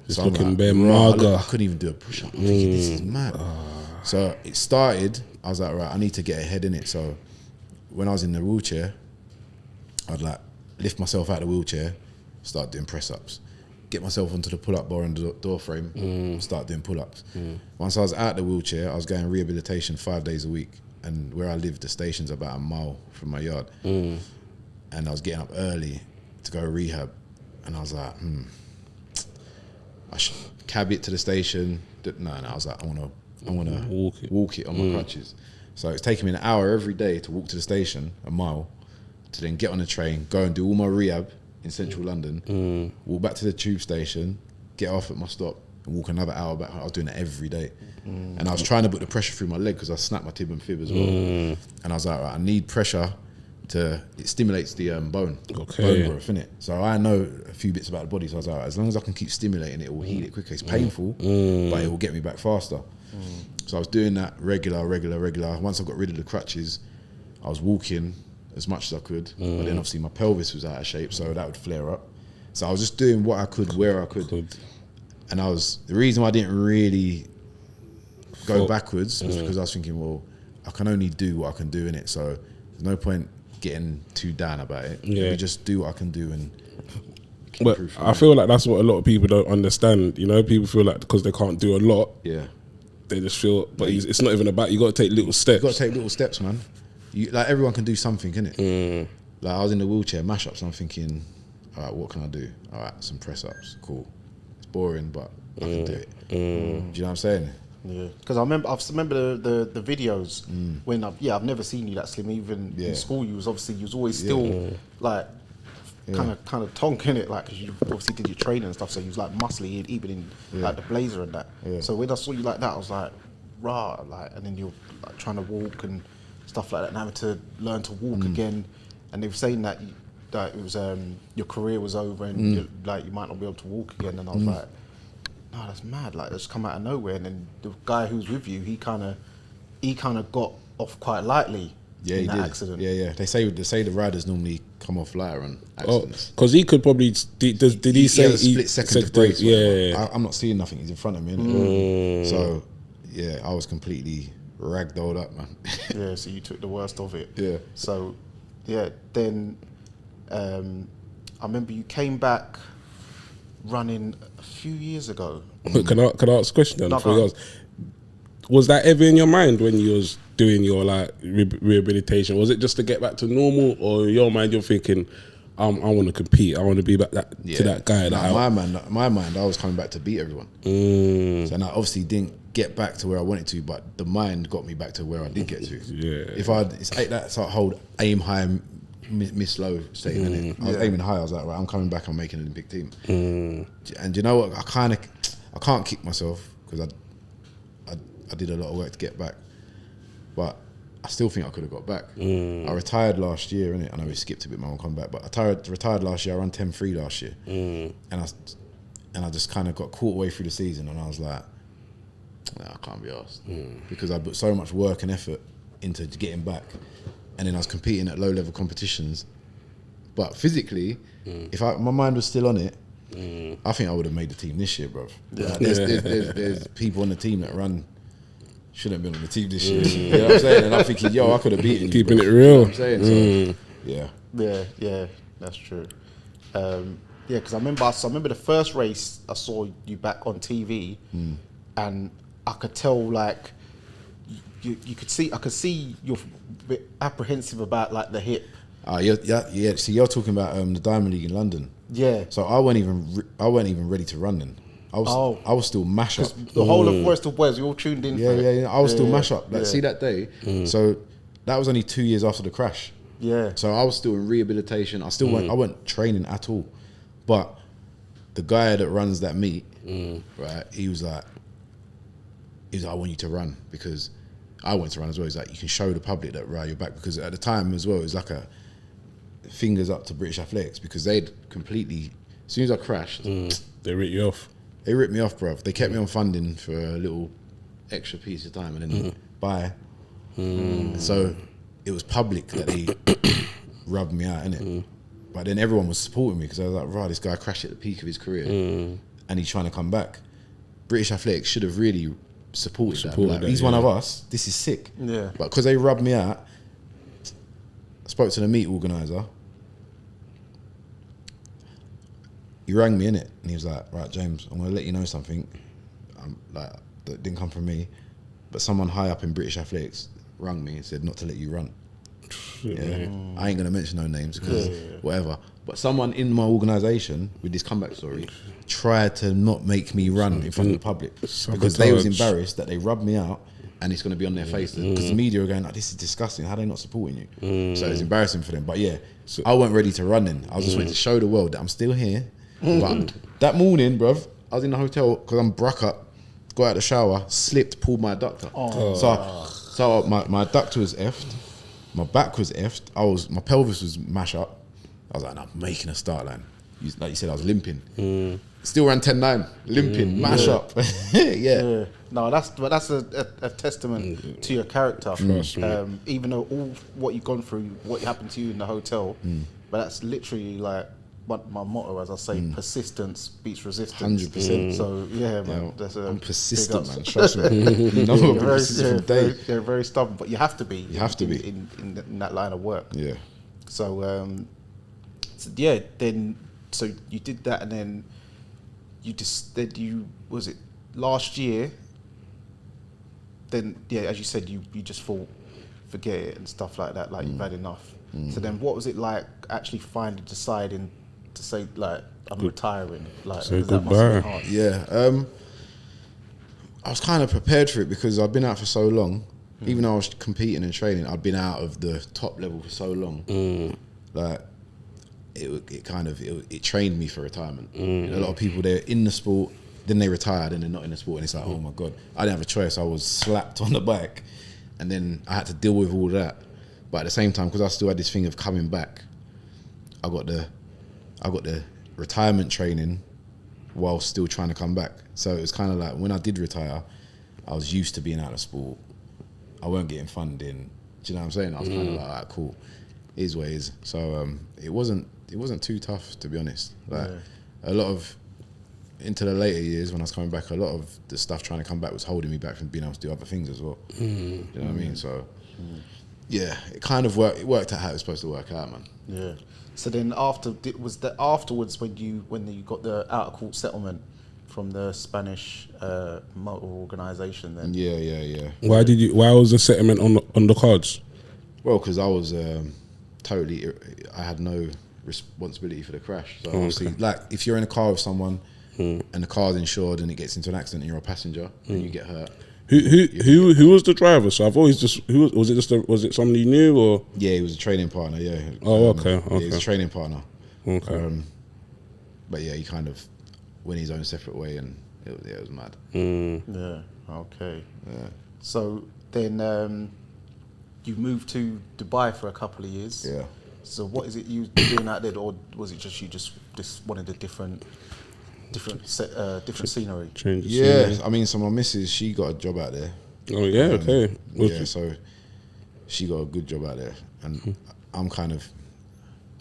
Just so looking bare mager. I couldn't even do a push-up. I'm thinking, this is mad. So it started, I was like, right, I need to get ahead in it. So when I was in the wheelchair, I'd like lift myself out of the wheelchair, start doing press-ups. Get myself onto the pull-up bar and the door frame, start doing pull-ups. Once I was out the wheelchair, I was going rehabilitation 5 days a week. And where I live, the station's about a mile from my yard. And I was getting up early to go rehab. And I was like, I should cab it to the station. No, I was like, I want to walk it on my crutches. So it's taking me an hour every day to walk to the station, a mile, to then get on the train, go and do all my rehab in central London, walk back to the tube station, get off at my stop, and walk another hour back. I was doing it every day. And I was trying to put the pressure through my leg because I snapped my tib and fib as well. And I was like, right, I need pressure it stimulates the bone growth, innit? So I know a few bits about the body, so I was like, as long as I can keep stimulating it, it will heal it quicker. It's painful, but it will get me back faster. So I was doing that regular. Once I got rid of the crutches, I was walking as much as I could, but then obviously my pelvis was out of shape, so that would flare up. So I was just doing what I could, where I could. And the reason why I didn't really go backwards was because I was thinking, well, I can only do what I can do in it, so there's no point getting too down about it. Let me just do what I can do and but I feel like that's what a lot of people don't understand. You know, people feel like because they can't do a lot, they just feel, but it's not even about, you got to take little steps. You got to take little steps, man. Like everyone can do something, innit? Like I was in the wheelchair mash-ups and I'm thinking, all right, what can I do? All right, some press-ups, cool. It's boring, but I can do it. Do you know what I'm saying? Yeah, because I remember the videos when I've never seen you that slim. Even in school, you was always still like kind of tonking it, like, because you obviously did your training and stuff, so you was like muscly even in like the blazer and that. So when I saw you like that, I was like, rah, like, and then you're like trying to walk and stuff like that, and having to learn to walk again. And they were saying that it was your career was over and you might not be able to walk again. And I was like, no, that's mad. Like, it's come out of nowhere. And then the guy who's with you, he kind of got off quite lightly in that accident. Yeah. They say the riders normally come off lighter on accidents. Because he could probably did he say had a split second of brace? Yeah. I'm not seeing nothing. He's in front of me. Innit? So yeah, I was completely ragdolled up, man. Yeah. So you took the worst of it. Yeah. So yeah, then I remember you came back running a few years ago. Can I ask a question then? Was that ever in your mind when you was doing your like rehabilitation? Was it just to get back to normal, or in your mind you're thinking, I want to compete, I want to be back to that guy? My mind, I was coming back to beat everyone. So I obviously didn't get back to where I wanted to, but the mind got me back to where I did get to. It's that sort of whole aim high, miss low statement. I was aiming high. I was like, right, I'm coming back. I'm making an Olympic team. And you know what? I can't kick myself because I did a lot of work to get back, but I still think I could have got back. I retired last year, innit? I know we skipped a bit, man. I'll come back, but I retired last year. I ran 10.3 last year, and I just kind of got caught away through the season, and I was like, nah, I can't be asked because I put so much work and effort into getting back. And then I was competing at low-level competitions. But physically, if my mind was still on it, I think I would have made the team this year, bro. Like, there's people on the team that shouldn't have been on the team this year. You know what I'm saying? And I'm thinking, yo, I could have beaten you. Keeping bro. it real. You know what I'm saying? So, Yeah, that's true. Because I remember the first race I saw you back on TV, and I could tell, like, I could see you're a bit apprehensive about like the hip. So you're talking about the Diamond League in London. Yeah. So I weren't even ready to run then. I was still mash up. The whole of Forest of Wales, we all tuned in. Yeah. I was still mash up. Like, see that day. So that was only 2 years after the crash. Yeah. So I was still in rehabilitation. I wasn't training at all. But the guy that runs that meet, right? He was like, I want you to run because I went to run as well. He's like, you can show the public that, right, you're back. Because at the time as well, it was like a fingers up to British Athletics because they'd completely, as soon as I crashed, they ripped you off. They ripped me off, bruv. They kept me on funding for a little extra piece of time and then bye. So it was public that they rubbed me out, innit? But then everyone was supporting me because I was like, right, this guy crashed at the peak of his career and he's trying to come back. British Athletics should have really supported that. Like, he's one of us. This is sick. Yeah. But because they rubbed me out, I spoke to the meet organizer. He rang me, innit? And he was like, right, James, I'm going to let you know something. Like, that didn't come from me. But someone high up in British Athletics rang me and said not to let you run. Yeah. I ain't going to mention no names because whatever. But someone in my organisation with this comeback story tried to not make me run in front of the public because they was embarrassed that they rubbed me out and it's going to be on their face because the media are going, like, this is disgusting. How are they not supporting you? So it's embarrassing for them. But yeah, I wasn't ready to run then. I was just waiting to show the world that I'm still here. But that morning, bruv, I was in the hotel because I'm bruck up, got out of the shower, slipped, pulled my adductor. So my adductor was effed. My back was effed. My pelvis was mash up. I was like, no, I'm making a start line. Like you said, I was limping. Still ran 10.9, limping, mash up. Yeah. No, that's a testament to your character. Even though all what you've gone through, what happened to you in the hotel, but that's literally like my motto, as I say, persistence beats resistance. 100%. So yeah, man, I'm persistent, man. Trust me. You know, I'm persistent from day. They're very stubborn, but you have to be. You have to be in that line of work. Yeah. So, yeah, then so you did that, and then was it last year? Then yeah, as you said, you just thought, forget it and stuff like that. Like you've had enough. So then, what was it like actually deciding to say like I'm retiring? Like say that must have been goodbye. hard. Yeah. I was kind of prepared for it because I've been out for so long. Even though I was competing and training, I'd been out of the top level for so long. Like it trained me for retirement. You know, a lot of people, they're in the sport, then they retire, then they're not in the sport, and it's like, oh my God, I didn't have a choice. I was slapped on the back, and then I had to deal with all that. But at the same time, because I still had this thing of coming back, I got the retirement training while still trying to come back. So it was kind of like when I did retire, I was used to being out of sport. I weren't getting funding. Do you know what I'm saying? I was kind of like, all right, cool. It is what it is. So it wasn't too tough, to be honest. Like a lot of, into the later years when I was coming back, a lot of the stuff trying to come back was holding me back from being able to do other things as well. Do you know what I mean? So yeah, it kind of worked. It worked out how it was supposed to work out, man. Yeah. So then was that afterwards when you got the out of court settlement from the Spanish motor organisation? Then Yeah. Why was the settlement on the cards? Well, because I was I had no responsibility for the crash. So obviously, like if you're in a car with someone and the car's insured and it gets into an accident and you're a passenger and you get hurt. Who was the driver? So I've always just was it somebody you knew or? Yeah, he was a training partner. Yeah. Oh, okay. Yeah, he was a training partner. Okay. But yeah, he kind of went his own separate way, and it was mad. Yeah. Okay. Yeah. So then you moved to Dubai for a couple of years. Yeah. So what is it you doing out there, or was it just you just wanted a different scenery? Change the Yeah, scenery. I mean, so my missus, she got a job out there. Oh yeah, okay. Yeah, so she got a good job out there, and I'm kind of,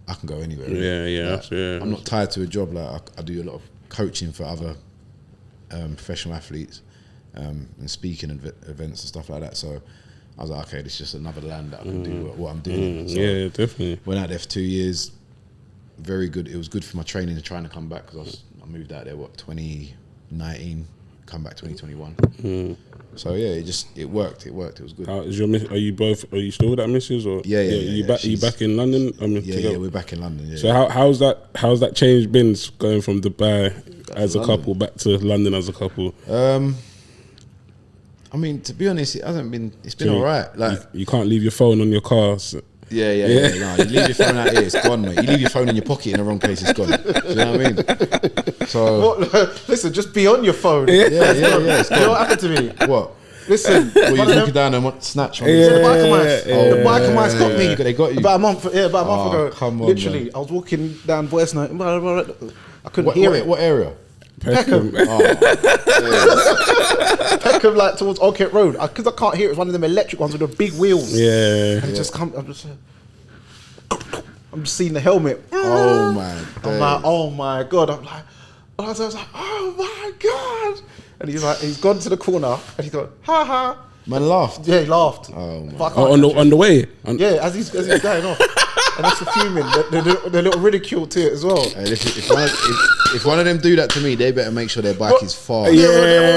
I can go anywhere. Really. Yeah. I'm not tied to a job. Like I do a lot of coaching for other professional athletes and speaking events and stuff like that. So I was like, okay, this is just another land that I can do what I'm doing. So yeah, definitely. went out there for 2 years. Very good. It was good for my training and trying to come back because I moved out there 2019, come back 2021. So yeah, it worked. It was good. Are you still with that missus or? Yeah. Are you back in London? I mean, yeah, we're back in London. Yeah. So how's that change been going from Dubai as a couple back to London as a couple? I mean, to be honest, it's been all right. Like you can't leave your phone on your car. So. Yeah. No, you leave your phone out here, it's gone, mate. You leave your phone in your pocket in the wrong place, it's gone. Do you know what I mean? So listen, just be on your phone. Yeah. It's You know gone. what happened to me? What? Listen, Well, you walking down and snatch one. the bike of mine. The bike of mine's got me. They got you. About a month ago. Come on, literally, man. I was walking down Boys Night. I couldn't hear it. What area? Peckham. Peckham, like towards Oldgate Road. Because I can't hear it. It's one of them electric ones with the big wheels. Yeah. And I'm just seeing the helmet. Oh my I'm like, oh my God. I was like, oh my God. And he's gone to the corner and he thought, ha ha. Man laughed. Yeah, he laughed. Oh my. But I can't on the way. yeah, as he's going off. And that's the fuming, the little ridicule to it as well. And if one of them do that to me, they better make sure their bike is far. Yeah.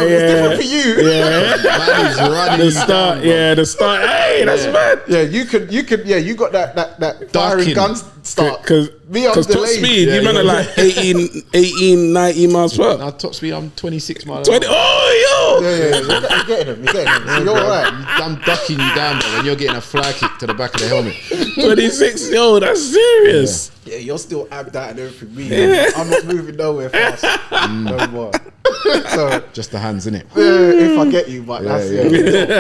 It's different for you. Man is running. The start. Hey, that's mad. Yeah, you got that firing Ducking. gun start. Because top delayed. speed, you man are like 18, 19 miles per hour. Now top speed, I'm 26 miles. 20. Oh, yo. Yeah. You're getting him. So you're all right. I'm ducking you down, bro, when you're getting a fly kick to the back of the helmet. 26. Yo, that's serious. Yeah, you're still amped out and everything. I'm not moving nowhere fast. No more. So Just the hands, innit? if I get you, but that's Yeah.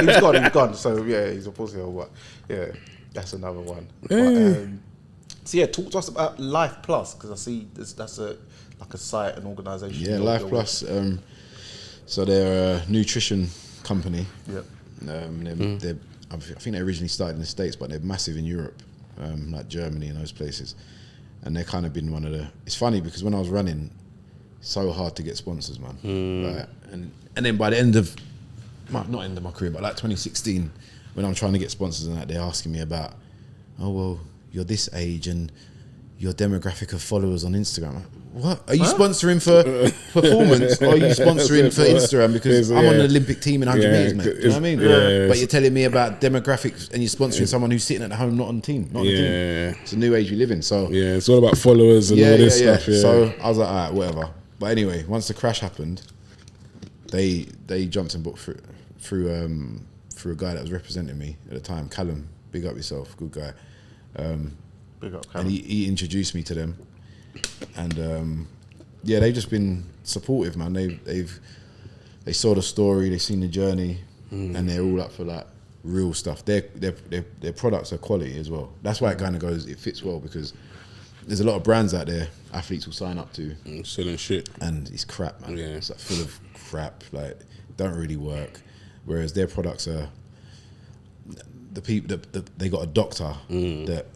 He's gone. So yeah, he's a pussy or what? Yeah. That's another one. Yeah. But, so yeah, talk to us about Life Plus, because I see that's a site, an organisation. Yeah, Life Plus. So they're a nutrition company. Yep. I think they originally started in the States, but they're massive in Europe, like Germany and those places. And they've kind of been one of the. It's funny because when I was running, it's so hard to get sponsors, man. Right? And then by the end of, not end of my career, but like 2016, when I'm trying to get sponsors and that, they're asking me about, oh well, you're this age and your demographic of followers on Instagram. What? Are you sponsoring for performance or are you sponsoring for Instagram? Because I'm on the Olympic team in 100 meters, mate. Do you know what I mean? Yeah. But you're telling me about demographics and you're sponsoring someone who's sitting at home, not on the team. Not on the team. It's a new age we live in. So yeah, it's all about followers and all this stuff. Yeah. So I was like, all right, whatever. But anyway, once the crash happened, they jumped and booked through a guy that was representing me at the time, Callum. Big up yourself, good guy. Big up, Callum. And he introduced me to them, and they've just been supportive, man. They saw the story, they seen the journey, and they're all up for like real stuff. Their products are quality as well. That's why it kind of goes. It fits well because there's a lot of brands out there athletes will sign up to, selling shit, and it's crap, man. Yeah. It's like full of crap, like don't really work. Whereas their products are the people that they got a doctor that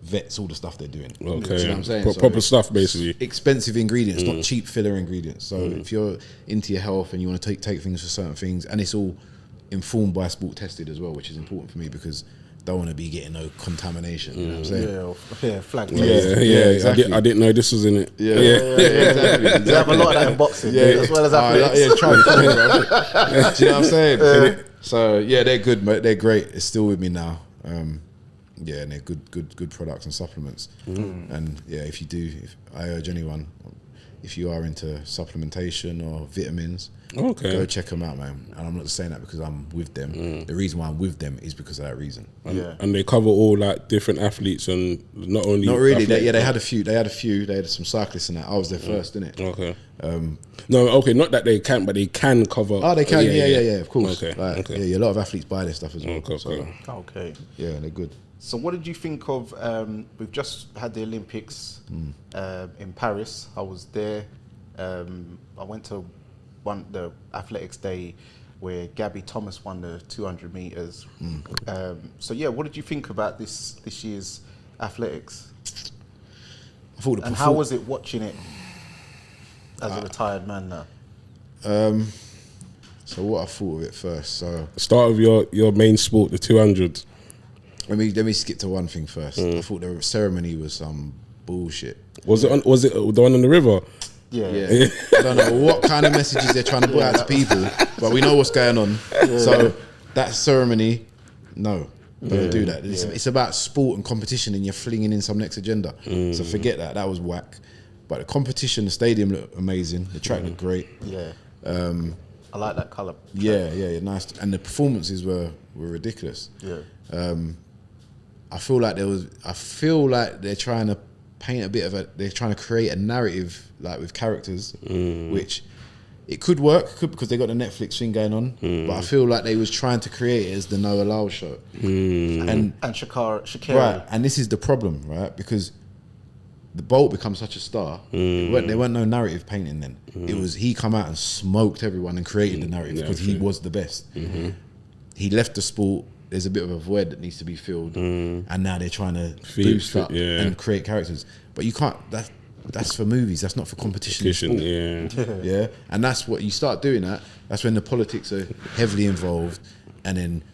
vets all the stuff they're doing. Okay, you know what I'm saying? So proper stuff basically. Expensive ingredients, not cheap filler ingredients. So if you're into your health and you want to take things for certain things, and it's all informed by sport tested as well, which is important for me because I don't want to be getting no contamination. You know what I'm saying? Yeah, flag. Yeah, exactly. I didn't know this was in it. Yeah, exactly. They have a lot of that in boxing, as well as athletics. Yeah, try bro. Do you know what I'm saying? So yeah, they're good, mate. They're great. It's still with me now. And they're good products and supplements. And yeah, if I urge anyone, if you are into supplementation or vitamins, go check them out, man. And I'm not just saying that because I'm with them. The reason why I'm with them is because of that reason. And they cover all like different athletes and not really. They had a few. They had some cyclists and that. I was their first, innit? Okay. Not that they can't, but they can cover. Oh, they can. Yeah, of course. Okay. Yeah, a lot of athletes buy their stuff as well. Okay. Yeah, they're good. So what did you think of, we've just had the Olympics in Paris. I was there. I went to the athletics day where Gabby Thomas won the 200 meters. So yeah, what did you think about this year's athletics? And how was it watching it as a retired man now? So what I thought of it first. So start of your main sport, the 200. Let me skip to one thing first. I thought the ceremony was some bullshit. Was it the one on the river? Yeah. I don't know what kind of messages they're trying to put out to people, but we know what's going on. So that ceremony, no, don't do that. It's about sport and competition, and you're flinging in some next agenda. So forget that. That was whack. But the competition, the stadium looked amazing. The track looked great. Yeah. I like that colour. Yeah, nice. And the performances were ridiculous. Yeah. I feel like they're trying to paint they're trying to create a narrative like with characters, which it could work, because they got the Netflix thing going on. But I feel like they was trying to create it as the Noah Lyle show. And Shakira. Right, and this is the problem, right? Because the Bolt becomes such a star. There weren't no narrative painting then. It was he come out and smoked everyone and created the narrative because he was the best. He left the sport. There's a bit of a void that needs to be filled, and now they're trying to boost up and create characters. But you can't. That's for movies. That's not for competition. Yeah. And that's what you start doing. That's when the politics are heavily involved, and then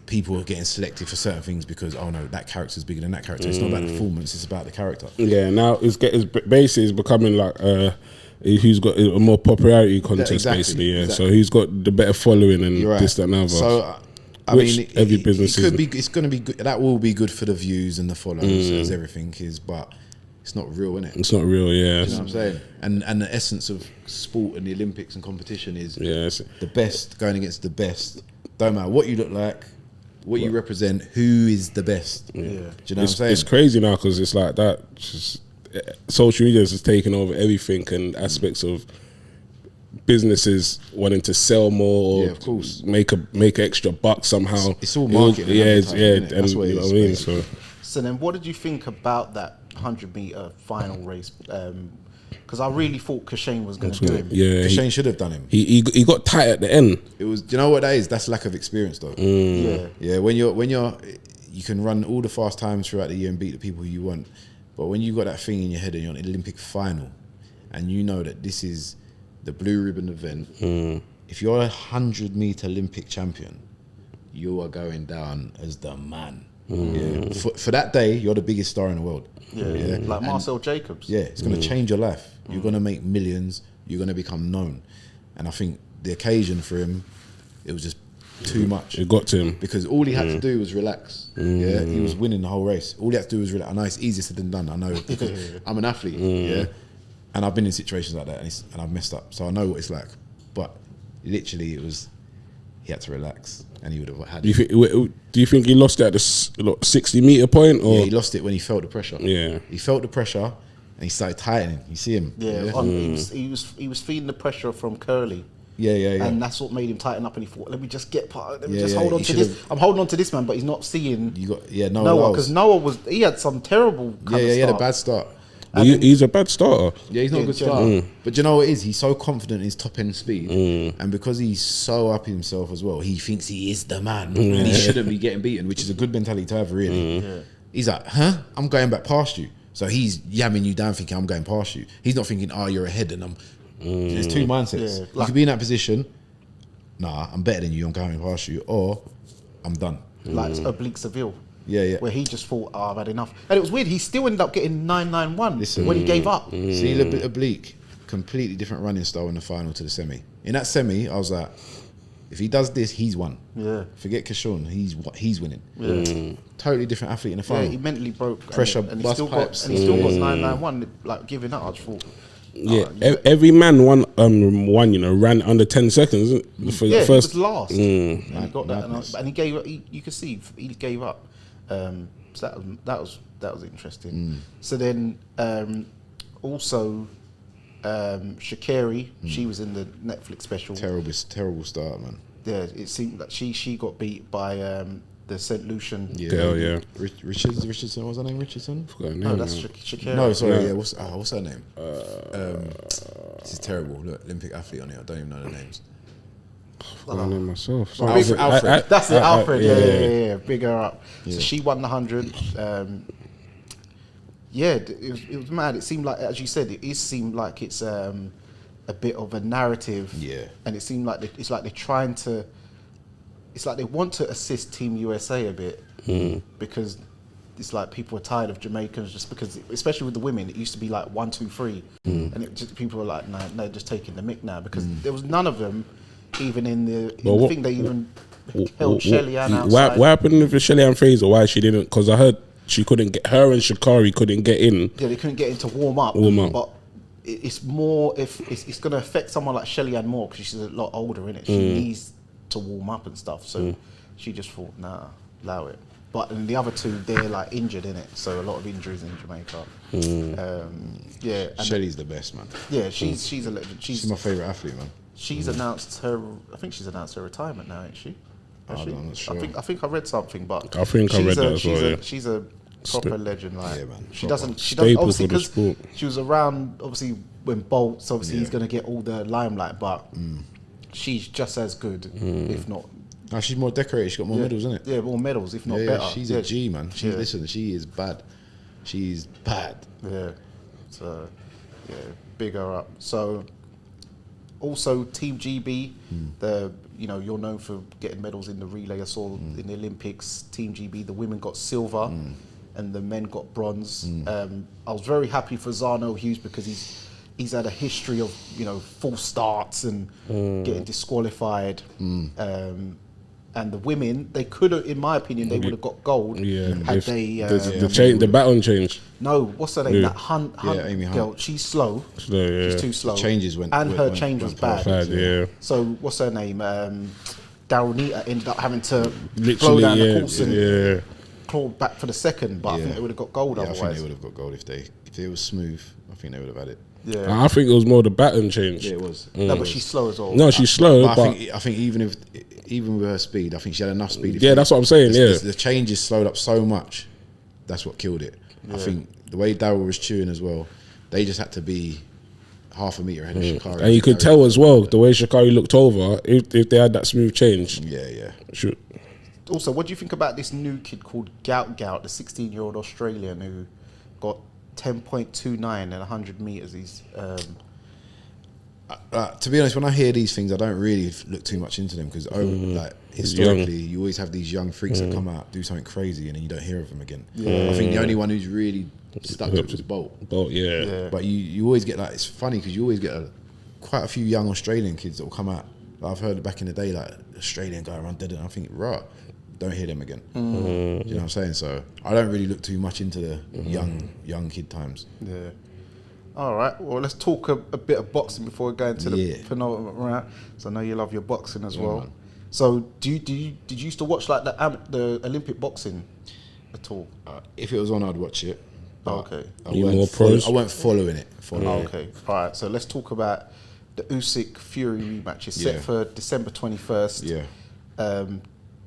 people are getting selected for certain things because that character's bigger than that character. It's not about the performance. It's about the character. Yeah. Now it's basically becoming like who's got a more popularity contest, basically. Yeah. So who's got the better following and this, that, and other. So. I mean, every business it's going to be good. That will be good for the views and the followers, as everything is. But it's not real, innit? It's not real, yeah. You know what I'm saying? And the essence of sport and the Olympics and competition is the best going against the best. Don't matter what you look like, what you represent. Who is the best? Yeah. Do you know what I'm saying? It's crazy now because it's like that. Just, social media is taking over everything and aspects of businesses wanting to sell more, Yeah, of course. make extra buck somehow. It's all marketing. Yeah, And and that's what you it know is. what I mean. Basically. So then, what did you think about that 100-meter final race? Because I really thought Usain was going to do him. Yeah, Shane should have done him. he got tight at the end. It was. Do you know what that is? That's lack of experience, though. Yeah. When you can run all the fast times throughout the year and beat the people you want, but when you got that thing in your head and you're on an Olympic final, and you know that this is the blue ribbon event, if you're a 100-meter Olympic champion, you are going down as the man. Yeah. For that day, you're the biggest star in the world. Yeah. Like Marcel Jacobs. Yeah, it's going to change your life. You're going to make millions. You're going to become known. And I think the occasion for him, it was just too much. It got to him. Because all he had to do was relax. Yeah, he was winning the whole race. All he had to do was relax. I know it's easier said than done. I know because I'm an athlete. Yeah, and I've been in situations like that, and I've messed up. So I know what it's like. But literally, he had to relax, and he would have had. Do you think he lost it at the 60-meter point? Or? Yeah, he lost it when he felt the pressure. Yeah, he felt the pressure, and he started tightening. You see him. Yeah, he was feeling the pressure from Curly. Yeah. And that's what made him tighten up. And he thought, let me just get part. Let me just hold on to this. I'm holding on to this man, but he's not seeing. Noah, because Noah he had some terrible. He had a bad start. Well, he's a bad starter. Yeah, he's not a good starter. But do you know what it is? He's so confident in his top end speed, and because he's so up himself as well, he thinks he is the man, and he shouldn't be getting beaten, which is a good mentality to have, really. He's like, I'm going back past you. So he's yamming you down, thinking I'm going past you. He's not thinking, you're ahead, and I'm. There's two mindsets. Yeah, you could be in that position. Nah, I'm better than you. I'm going past you, or I'm done. Like Oblique Seville. Yeah. Where he just thought, I've had enough. And it was weird. He still ended up getting 991 when he gave up. See, a little bit Oblique, completely different running style in the final to the semi. In that semi, I was like, if he does this, he's won. Yeah. Forget Kishon, he's winning. Yeah. Totally different athlete in the final. Yeah, he mentally broke. Pressure, and bust pipes. And he still got 991, like giving up. I just thought. Yeah, every man won, ran under 10 seconds. For yeah, the first. he was last. And he got that, and he gave up. You could see he gave up. So that was interesting. So then also Sha'Carri, she was in the Netflix special. Terrible start, man. Yeah, it seemed that she got beat by the St. Lucian. Yeah. Richardson, what was her name? Richardson? No, that's Sha'Carri. No, sorry. Yeah, what's her name? This is terrible. Look, Olympic athlete on here. I don't even know the names. I know myself. Alfred. That's it, Alfred. Yeah. Big her up. Yeah. So she won the 100. It was mad. It seemed like, as you said, it seemed like it's a bit of a narrative. Yeah. And it seemed like it's like they're trying to. It's like they want to assist Team USA a bit because it's like people are tired of Jamaicans just because, especially with the women, it used to be like 1, 2, 3, and people were like, no, just taking the mick now because there was none of them. Even in the thing, they even held Shelly Ann outside. What happened with Shelly Ann Fraser? Why she didn't? Because I heard she couldn't get, her and Sha'Carri couldn't get in. Yeah, they couldn't get in to warm up. But it's more, if it's going to affect someone like Shelly Ann more because she's a lot older, innit? She needs to warm up and stuff. So she just thought, nah, allow it. But in the other two, they're like injured, innit? So a lot of injuries in Jamaica. Shelly's the best, man. Yeah, she's a legend. She's my favourite athlete, man. She's announced her. I think she's announced her retirement now, ain't she? I'm not sure. I think I read something, but I think I read that as well. Yeah. She's a proper legend. Like, yeah, man. She doesn't Staple obviously for the sport. because she was around. Obviously, when Bolt's he's going to get all the limelight, but she's just as good, if not. No, she's more decorated. She's got more medals, isn't it? Yeah, more medals, if not better. She's a G, man. Listen, she is bad. She's bad. Yeah. So, big her up. So. Also, Team GB, you're known for getting medals in the relay. I saw in the Olympics, Team GB, the women got silver and the men got bronze. I was very happy for Zano Hughes because he's had a history of false starts and getting disqualified. And the women, they could have, in my opinion, they would have got gold had they. The baton change. No, what's her name? That Hunt Amy girl. Hunt. She's slow. She's too slow. The changes went. And her change was bad. Yeah. So what's her name? Daronita ended up having to blow down the course. clawed back for the second, but I think they would have got gold otherwise. I think they would have got gold if they was smooth. I think they would have had it. Yeah, I think it was more the baton change. Yeah, it was. No, but she's slow as well. No, she's slow. But I think even with her speed, I think she had enough speed. Yeah, that's what I'm saying. The changes slowed up so much. That's what killed it. Yeah. I think the way Daryl was chewing as well, they just had to be half a metre ahead of Sha'Carri. And you could tell as well, the way Sha'Carri looked over, if they had that smooth change. Yeah. Sure. Also, what do you think about this new kid called Gout, the 16-year-old Australian who got 10.29 in 100 metres? He's... to be honest, when I hear these things, I don't really look too much into them because, like, historically, you always have these young freaks that come out, do something crazy, and then you don't hear of them again. I think the only one who's really stuck up was Bolt. Yeah. But you always get, like, it's funny because you always get quite a few young Australian kids that will come out. Like, I've heard back in the day, like, Australian guy around dead, and I think, right, don't hear them again. Do you know what I'm saying? So I don't really look too much into the young kid times. Yeah. All right. Well, let's talk a bit of boxing before we go into the penultimate round. So I know you love your boxing as well. Man. So did you used to watch like the Olympic boxing at all? If it was on, I'd watch it. Okay. I weren't following it. Okay. All right. So let's talk about the Usyk Fury rematch. It's set for December 21st. Yeah.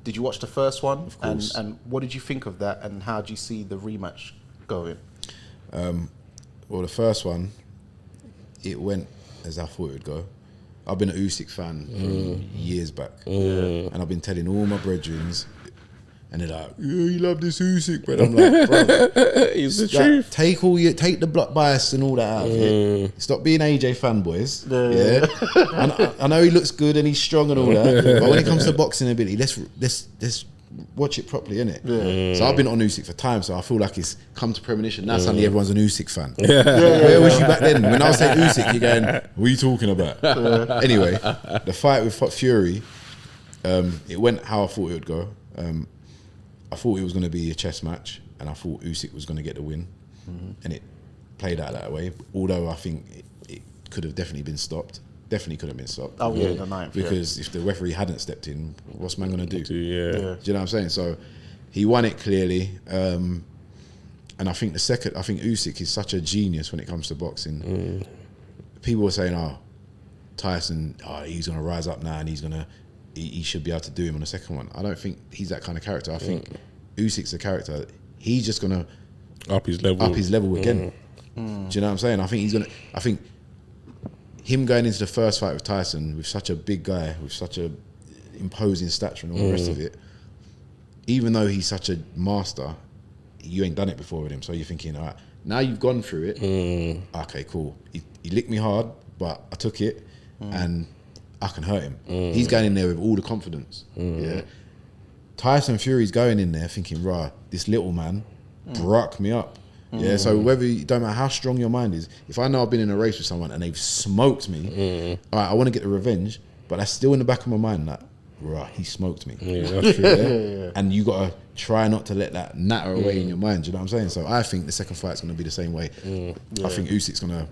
Did you watch the first one? Of course. And what did you think of that? And how do you see the rematch going? Well, the first one, it went as I thought it would go. I've been an Usyk fan from years back, and I've been telling all my brethrens, and they're like, "Yeah, you love this Usyk," but I'm like, "Bro, it's the truth. Take the block bias and all that out of it. Stop being AJ fanboys. Yeah, and I know he looks good and he's strong and all that, but when it comes to boxing ability, let's watch it properly, innit? Yeah. So I've been on Usyk for time, so I feel like it's come to premonition. Now suddenly everyone's an Usyk fan. Where was you back then? When I was saying Usyk, you're going, what are you talking about? Anyway, the fight with Fury, it went how I thought it would go. I thought it was going to be a chess match, and I thought Usyk was going to get the win, and it played out that way. Although I think it could have definitely been stopped. Definitely could have been stopped. Oh yeah, the ninth. Because if the referee hadn't stepped in, what's man gonna do? Yeah. Do you know what I'm saying? So he won it clearly, and I think Usyk is such a genius when it comes to boxing. People were saying, "Oh, Tyson, he's gonna rise up now, and he should be able to do him on the second one." I don't think he's that kind of character. I think Usyk's a character. He's just gonna up his level again. Do you know what I'm saying? I think him going into the first fight with Tyson with such a big guy, with such a imposing stature and all the rest of it, even though he's such a master, you ain't done it before with him. So you're thinking, all right, now you've gone through it. Okay, cool. He licked me hard, but I took it and I can hurt him. He's going in there with all the confidence. Yeah. Tyson Fury's going in there thinking, right, this little man broke me up. Yeah, so don't matter how strong your mind is, if I know I've been in a race with someone and they've smoked me, all right, I want to get the revenge, but that's still in the back of my mind that, right, he smoked me. Yeah, that's true. Yeah? And you got to try not to let that natter away in your mind, do you know what I'm saying? So I think the second fight's going to be the same way. I think Usyk's going to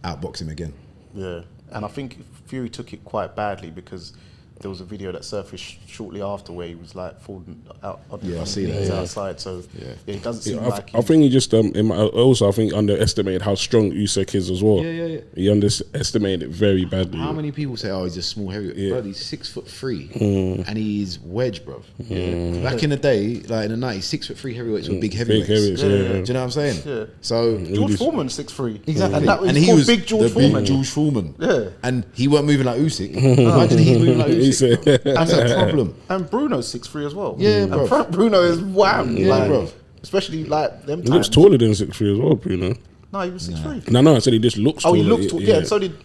outbox him again. Yeah, and I think Fury took it quite badly because there was a video that surfaced shortly after where he was like falling out on I see that. outside. So it doesn't seem like. I think he just also I think underestimated how strong Usyk is as well. Yeah. He underestimated it very badly. How many people say, "Oh, he's a small heavyweight"? Bro, he's 6'3" and he's wedge, bro. Back in the day, like in the 90s, 6'3" heavyweights were big heavyweights. Do you know what I'm saying? Yeah. So George Foreman 6'3". Exactly, and he was big George Foreman. George Foreman. Yeah, and he weren't moving like Usyk. Imagine he's moving like Usyk. That's a problem. And Bruno's 6'3" as well. Yeah, bro. And Frank Bruno is wham. Yeah, bro. Especially like them He looks taller than 6'3" as well, Bruno. No, he was 6'3". No, I said he just looks taller. Oh, he looks tall. Yeah, and so did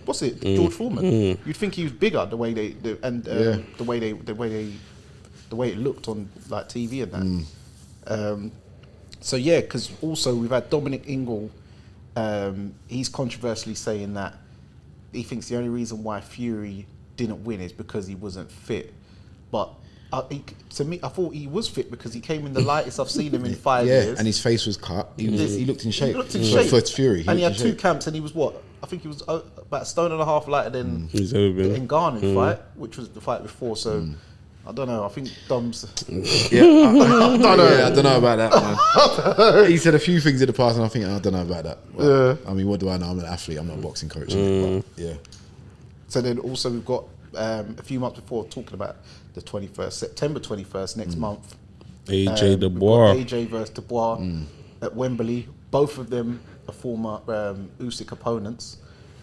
George Foreman. You'd think he was bigger the way the way it looked on like TV and that. So yeah, because also we've had Dominic Ingle. He's controversially saying that he thinks the only reason why Fury didn't win is because he wasn't fit. But to me, I thought he was fit because he came in the lightest I've seen him in 5 years. And his face was cut. He looked in shape. He looked in shape. For Fury. And he had 2 camps and he was what? I think he was about a stone and a half lighter than he's ever been. Ngannou fight, which was the fight before. So I don't know. I think Dom's. Yeah, I don't know about that, man. He said a few things in the past, and I think I don't know about that. Well, I mean, what do I know? I'm an athlete. I'm not a boxing coach. But, yeah. So then also we've got a few months before talking about the 21st, September 21st, next month. AJ Dubois. AJ versus Dubois at Wembley. Both of them are former Usyk opponents.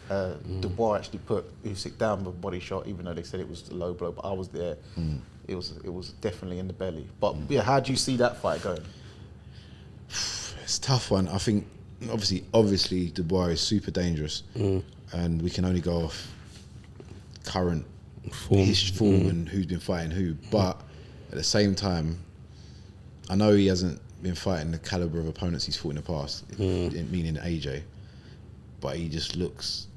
Dubois actually put Usyk down with a body shot, even though they said it was a low blow. But I was there. It was definitely in the belly. But yeah, how do you see that fight going? It's a tough one. I think obviously Dubois is super dangerous, and we can only go off current form and who's been fighting who. But at the same time, I know he hasn't been fighting the caliber of opponents he's fought in the past, meaning AJ. But he just looks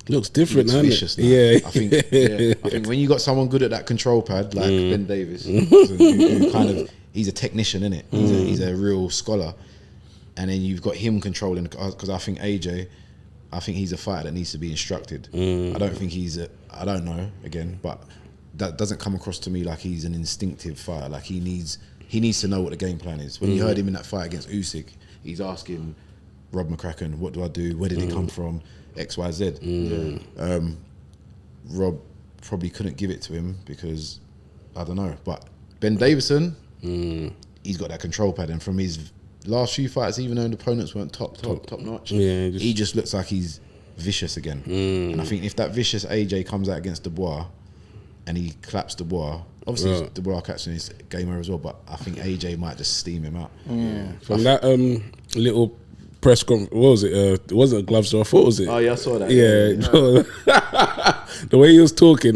different, doesn't vicious it? now. Yeah. I think when you got someone good at that control pad like Ben Davis, who kind of, he's a technician, innit? He's a real scholar, and then you've got him controlling. Because I think AJ, he's a fighter that needs to be instructed. I don't think I don't know again, but that doesn't come across to me like he's an instinctive fighter. Like he needs to know what the game plan is. When you heard him in that fight against Usyk, he's asking Rob McCracken, what do I do? Where did it come from? X, Y, Z. Rob probably couldn't give it to him because, I don't know. But Ben Davison, he's got that control pad. And from his last few fights, even though the opponents weren't top notch, he just looks like he's vicious again. And I think if that vicious AJ comes out against Dubois and he claps Dubois, obviously Dubois catching his game over as well, but I think AJ might just steam him out. From that little press conference, what was it? It wasn't gloves off. What was it? Oh yeah, I saw that. The way he was talking,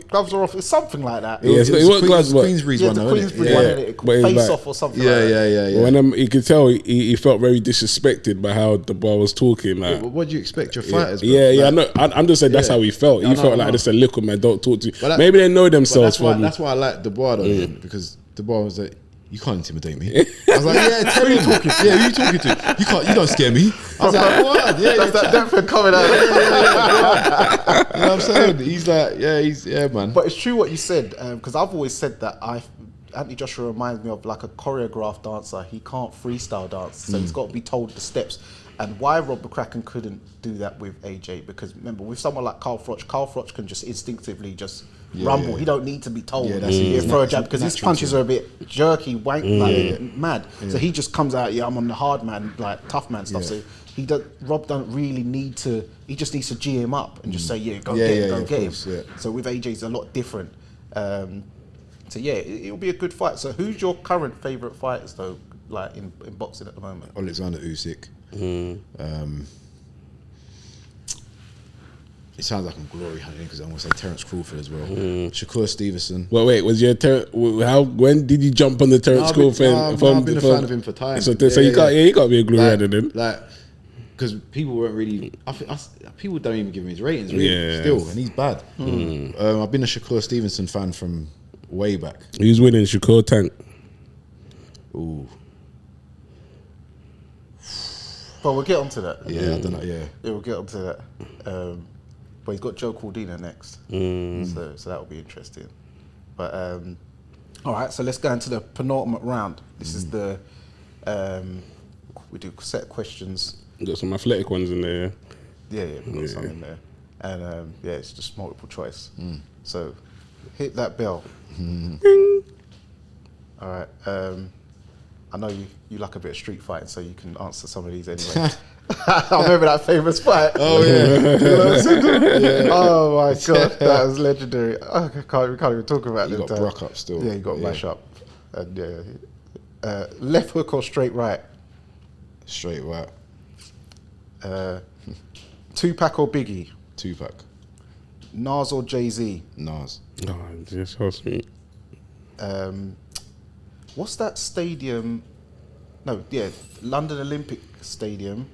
gloves are off. It's something like that. Yeah, it was gloves, but Queensbury's one, the though, Queensbury innit? one, innit? But Face like, off or something. Like that. Yeah. When you could tell he felt very disrespected by how the boy was talking. Like, What do you expect your fighters? Bro? I know. I'm just saying that's how he felt. He felt like just a little man. Don't talk to you. Maybe they know themselves. That's why I like Dubois though, because Dubois was like, you can't intimidate me. I was like, yeah, tell me. Who you talking to? You don't scare me. I was like, what? Yeah, That's that Deptford coming out. You know what I'm saying? He's like, man. But it's true what you said, because I've always said that Anthony Joshua reminds me of like a choreographed dancer. He can't freestyle dance, so he's got to be told the steps. And why Rob McCracken couldn't do that with AJ? Because remember, with someone like Carl Froch can just instinctively just rumble. He don't need to be told throw a jab, because his punches are a bit jerky, mad. So he just comes out, I'm on the hard man, like tough man stuff. So Rob don't really need to. He just needs to G him up and just say, go get him. So with AJ, it's a lot different. So it'll be a good fight. So who's your current favourite fighters though, like in boxing at the moment? Alexander Usyk. It sounds like I'm glory hunting because I'm going to say Terence Crawford as well. Shakur Stevenson. Well, wait, was your when did you jump on the Terence Crawford? I've been a fan of him for time. So you can't be a glory hunter then. Like, because people weren't really. People don't even give him his ratings really, still, and he's bad. I've been a Shakur Stevenson fan from way back. Who's winning, Shakur Tank? Ooh. But we'll get onto that. Yeah, I don't know. Yeah, we'll get onto that. But he's got Joe Cordina next, so that will be interesting. But all right, so let's go into the penultimate round. This is the we do a set of questions. Got some athletic ones in there. Yeah, we've got some in there, and it's just multiple choice. So hit that bell. All right. I know you like a bit of street fighting, so you can answer some of these anyway. I remember that famous fight. Oh yeah. Oh my god, that was legendary. We can't even talk about it. You got Brock up still. Yeah, you got Mash up. And left hook or straight right? Straight right. Tupac or Biggie? Tupac. Nas or Jay-Z? Nas. Oh, just host me. What's that stadium? London Olympic Stadium.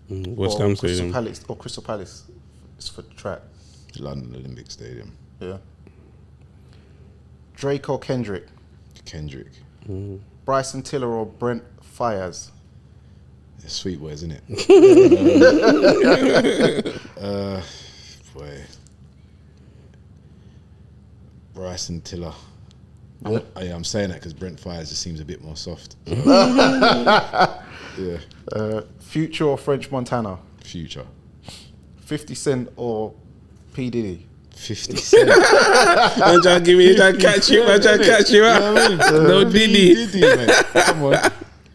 West Ham Stadium. Crystal Palace. It's for track. London Olympic Stadium. Yeah. Drake or Kendrick? Kendrick. Bryson Tiller or Brent Fayez? It's Sweet Boys, isn't it? Boy. Bryson Tiller. I'm saying that because Brent Fires just seems a bit more soft. Yeah. Future or French Montana? Future. 50 Cent or P. Diddy? 50 Cent. Man, trying to catch you out. No Diddy. Diddy, mate. Come on.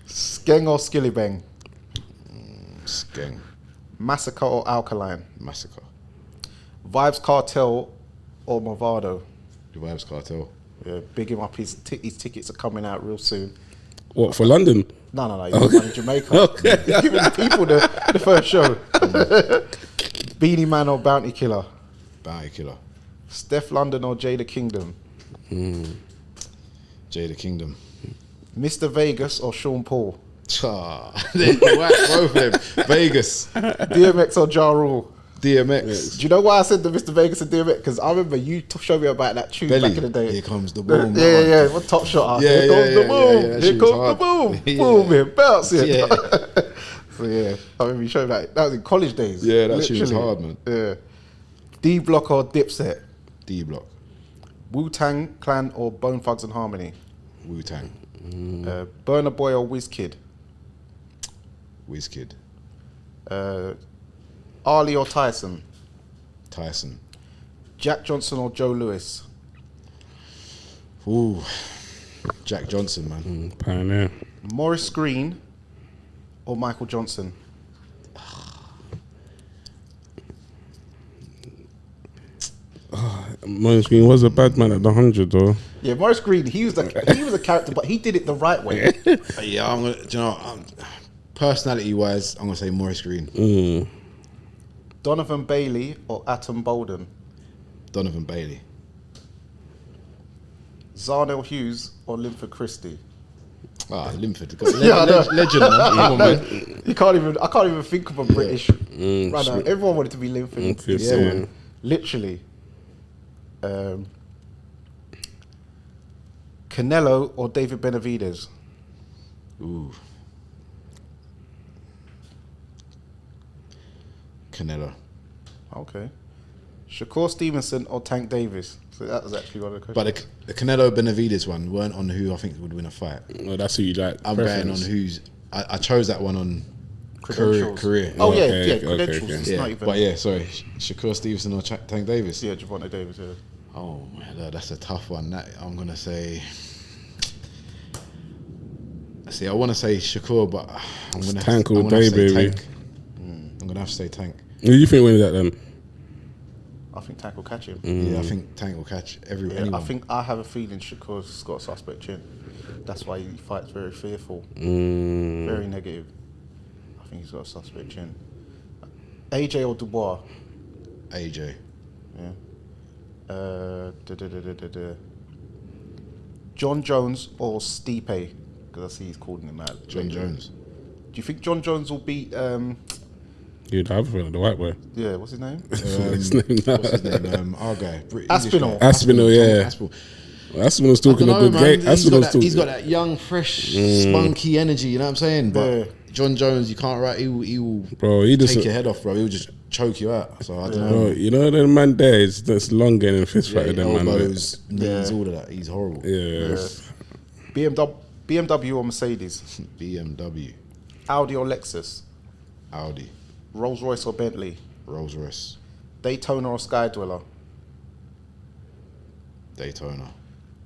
Skeng or Skilly Bang? Skeng. Massacre or Alkaline? Massacre. Vibes Cartel or Movado? The Vibes Cartel. Yeah, big him up. His tickets are coming out real soon. What, for London? No. He's in Jamaica. Okay. Giving the people the first show. Beanie Man or Bounty Killer? Bounty Killer. Steph London or Jada Kingdom? Jada Kingdom. Mr. Vegas or Sean Paul? Both of them. Vegas. DMX or Ja Rule? DMX. Do you know why I said the Mr. Vegas and DMX? Because I remember you showed me about that tune Belly. back in the day. Here comes the boom. Yeah. What Top Shot? Yeah, Here comes the boom. yeah, Here comes the boom. Yeah. Boom, it bounce it. Yeah. So yeah, I remember you showed that. That was in college days. Yeah, that shit was hard, man. Yeah. D Block or Dipset? D Block. Wu-Tang Clan or Bone Thugs and Harmony? Wu-Tang. Burna Boy or Wizkid? Wizkid. Ali or Tyson? Tyson. Jack Johnson or Joe Lewis? Ooh. Jack Johnson, man. Pioneer. Morris Green or Michael Johnson? Morris Green was a bad man at the 100 though. Yeah, Morris Green. He was a character, but he did it the right way. Yeah, I'm gonna. Personality-wise, I'm gonna say Morris Green. Donovan Bailey or Atom Bolden? Donovan Bailey. Zarnell Hughes or Linford Christie? Linford. Legend, man. Come on, man. I can't even think of a British runner. Everyone wanted to be Linford. Yeah, man. Literally. Canelo or David Benavidez? Ooh. Canelo. Okay. Shakur Stevenson or Tank Davis? So that was actually one of the questions. But the Canelo Benavidez one weren't on who I think would win a fight. Well, that's who you like. I'm going on who's. I chose that one on Credentials. career. Oh Okay, yeah, okay, credentials. okay. It's Yeah, not even. but yeah, sorry, Shakur Stevenson or Tank Davis. Yeah, Javante Davis. Yeah. Oh man, that's a tough one. That I'm gonna say. See, I want to say Shakur, but I'm gonna Tank all I'm gonna day, have to say baby. Tank. I'm gonna have to say Tank. Who do you think wins that then? I think Tank will catch him. Yeah, I think Tank will catch anyone. I have a feeling Shakur's got a suspect chin. That's why he fights very fearful, Mm. very negative. I think he's got a suspect chin. AJ or Dubois? AJ. Yeah. John Jones or Stipe? Because I see he's calling him out. John Jones. Do you think John Jones will beat? You'd have the white boy. Yeah, what's his name? His name now. What's his name? Our guy. Aspinall. Aspinall, yeah. Aspinall. Aspinall's talking a good game. He's got that young, fresh, spunky energy. You know what I'm saying? But Yeah. John Jones, you can't write. He will Bro, he just take your head off, bro. He will just choke you out. So I don't know. bro, you know the man there is that's long getting fist fight with them man. Elbows, knees, all of that. He's horrible. Yeah. BMW or Mercedes? BMW, Audi or Lexus? Audi, Rolls Royce or Bentley? Rolls Royce, Daytona or Sky Dweller? Daytona,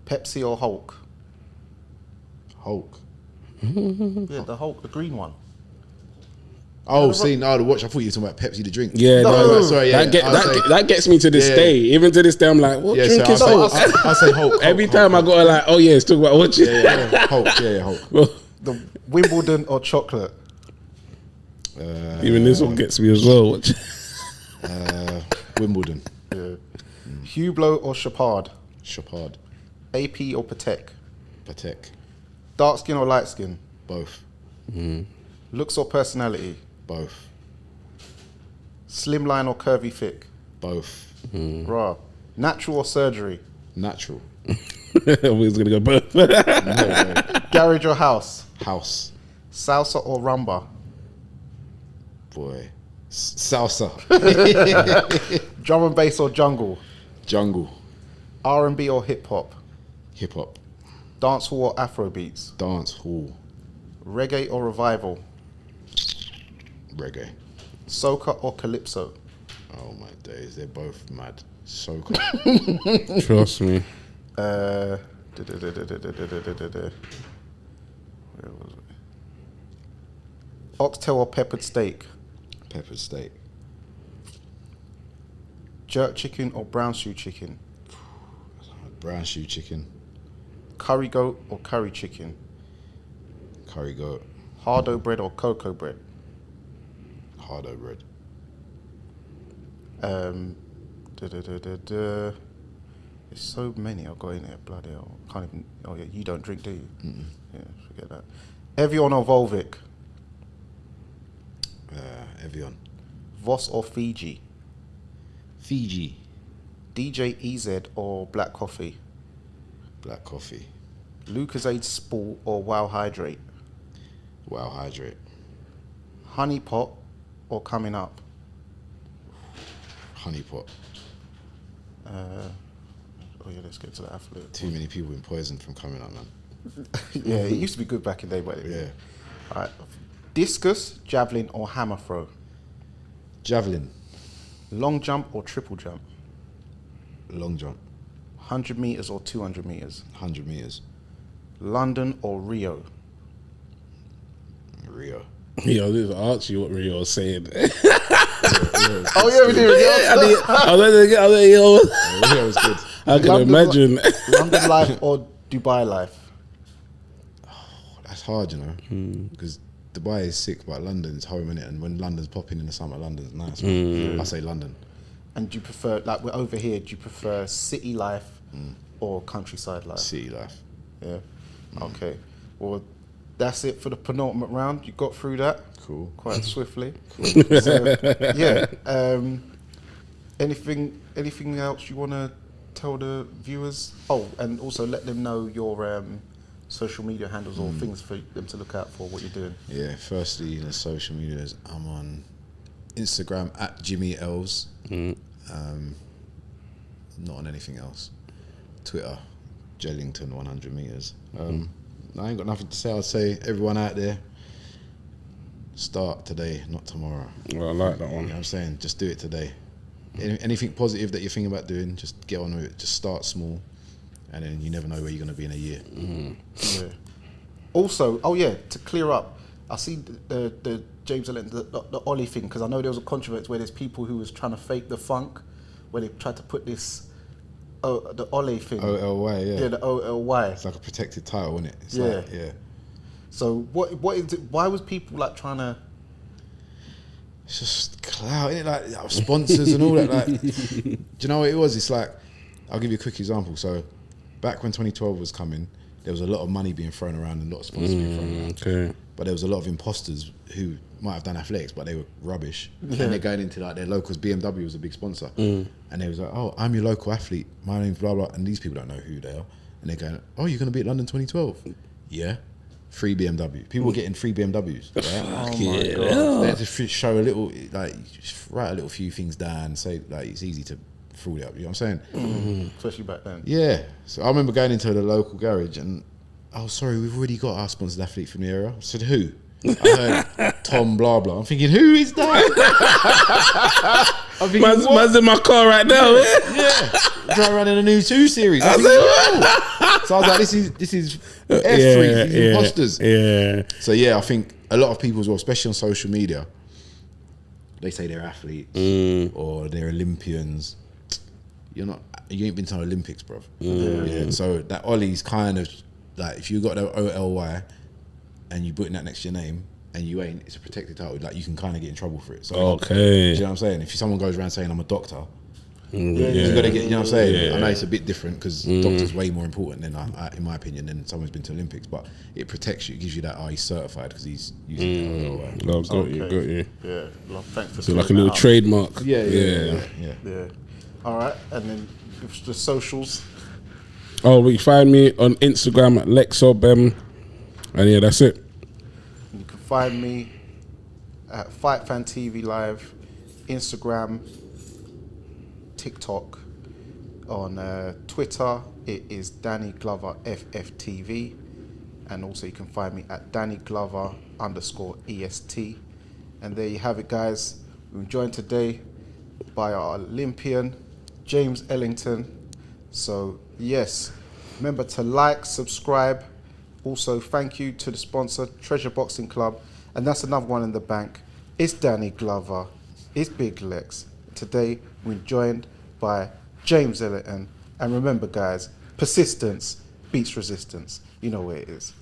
Pepsi or Hulk? Hulk. Yeah, the Hulk, the green one. Oh, see, no, the watch. I thought you were talking about Pepsi, the drink. Yeah, no, sorry, yeah. That gets me to this Yeah. day. Even to this day, I'm like, what drink is Hulk? I say Hulk. Every time I go like, oh yeah, it's talking about what you. Yeah, Hulk. Yeah, Hulk. Well, The Wimbledon or chocolate? even this one gets me as well. Wimbledon, Yeah. Hublot or Chapard? Chopard, AP or Patek? Patek, Dark skin or light skin? both, Looks or personality? both, Slimline or curvy thick? both, Rah. Natural or surgery? natural, We're gonna go both. Garage or house? house, Salsa or rumba? boy, salsa, Drum and bass or jungle? jungle, R&B or hip hop? hip hop, Dance hall or Afro beats? Dance hall. Reggae or revival? Reggae. Soca or calypso? Oh my days, they're both mad. Soca. Trust me. Where was it? Oxtail or peppered steak? Peppered steak. Jerk chicken or brown stew chicken? Brown stew chicken. Curry goat or curry chicken? Curry goat. Hardo bread or cocoa bread? Hardo bread. There's so many I've got in there. Bloody hell. Can't even. Oh yeah, you don't drink, do you? Yeah, forget that. Evian or Volvic? Evian. Voss or Fiji? Fiji. DJ EZ or Black Coffee? Black coffee. Lucozade Sport or Wow Hydrate? Wow hydrate. Honey Pot or Coming Up? Honey pot. Oh yeah, let's get to the athlete. Too many people been poisoned from coming up, man. Yeah, it used to be good back in the day, but Yeah. All right. Discus, javelin or hammer throw? Javelin. Long jump or triple jump? Long jump. 100 meters or 200 meters? 100 meters. London or Rio? Rio. Yo, this is Archie what Rio was saying. Oh yeah, we did. Rio was good. I can imagine. London life or Dubai life? That's hard, you know, because Dubai is sick, but London's home, innit? And when London's popping in the summer, London's nice. I say London. And do you prefer, like we're over here, do you prefer city life or countryside life? City life. Yeah. Okay. Well, that's it for the penultimate round. You got through that. Cool. Quite swiftly. So, yeah. Anything else you want to tell the viewers? Oh, and also let them know your social media handles or things for them to look out for, what you're doing. Yeah, firstly, the social medias. I'm on Instagram at Jimmy Els. Not on anything else. Twitter, Jellington 100 meters. I ain't got nothing to say. I'll say everyone out there, start today, not tomorrow. Well, I like that one. You know what I'm saying? Just do it today. Anything positive that you're thinking about doing, just get on with it. Just start small, and then you never know where you're going to be in a year. Yeah. Also, to clear up, I see the James Ellington, the OLY thing, because I know there was a controversy where there's people who was trying to fake the funk, where they tried to put this, the OLY thing. OLY, yeah. Yeah, the OLY. It's like a protected title, isn't it? It's Yeah. like, yeah. So what is it? Why was people like trying to? It's just clout, innit? Like sponsors and all that. Like, do you know what it was? It's like, I'll give you a quick example. So, back when 2012 was coming, there was a lot of money being thrown around and a lot of sponsors being thrown around. Okay. But there was a lot of imposters who might have done athletics, but they were rubbish. And they're going into like their locals. BMW was a big sponsor, and they was like, "Oh, I'm your local athlete. My name's blah blah." And these people don't know who they are, and they're going, "Oh, you're going to be at London 2012? Yeah." Free BMW. People were getting free BMWs. Right? Oh my God. They had to show a little, like, just write a little few things down, say, like, it's easy to fraud it up. You know what I'm saying? Especially back then. Yeah. So I remember going into the local garage and, oh, sorry, we've already got our sponsored athlete from the area. I said, who? I heard Tom blah blah. I'm thinking, who is that? I'm thinking, man's in my car right now. Yeah. Drive around in a new 2 Series. I was like, so I was like, this is F3, these imposters. Yeah. So yeah, I think a lot of people as well, especially on social media, they say they're athletes or they're Olympians. You ain't been to an Olympics, bruv. Yeah. So that Ollie's kind of like, if you got the OLY and you put that next to your name and you ain't, it's a protected title. Like, you can kind of get in trouble for it. So Okay. do you know what I'm saying? If someone goes around saying I'm a doctor, you got to get, you know what I'm saying? I know it's a bit different because doctor's way more important than, in my opinion, than someone's been to Olympics, but it protects you. It gives you that, he's certified because he's using the OLY. No, got you. Yeah. Well, thanks for So like a clearing little that up. trademark. Yeah. All right, and then the socials. Oh, you find me on Instagram at LexObM, and yeah, that's it. You can find me at FIGHTFANTVLIVE, Instagram, TikTok, On Twitter, it is Danny Glover FFTV. And also you can find me at Danny Glover _EST. And there you have it, guys. We're joined today by our Olympian, James Ellington. So yes, remember to like, subscribe. Also, thank you to the sponsor, Treasure Boxing Club. And that's another one in the bank. It's Danny Glover. It's Big Lex. Today, we're joined by James Ellington. And remember, guys, persistence beats resistance. You know where it is.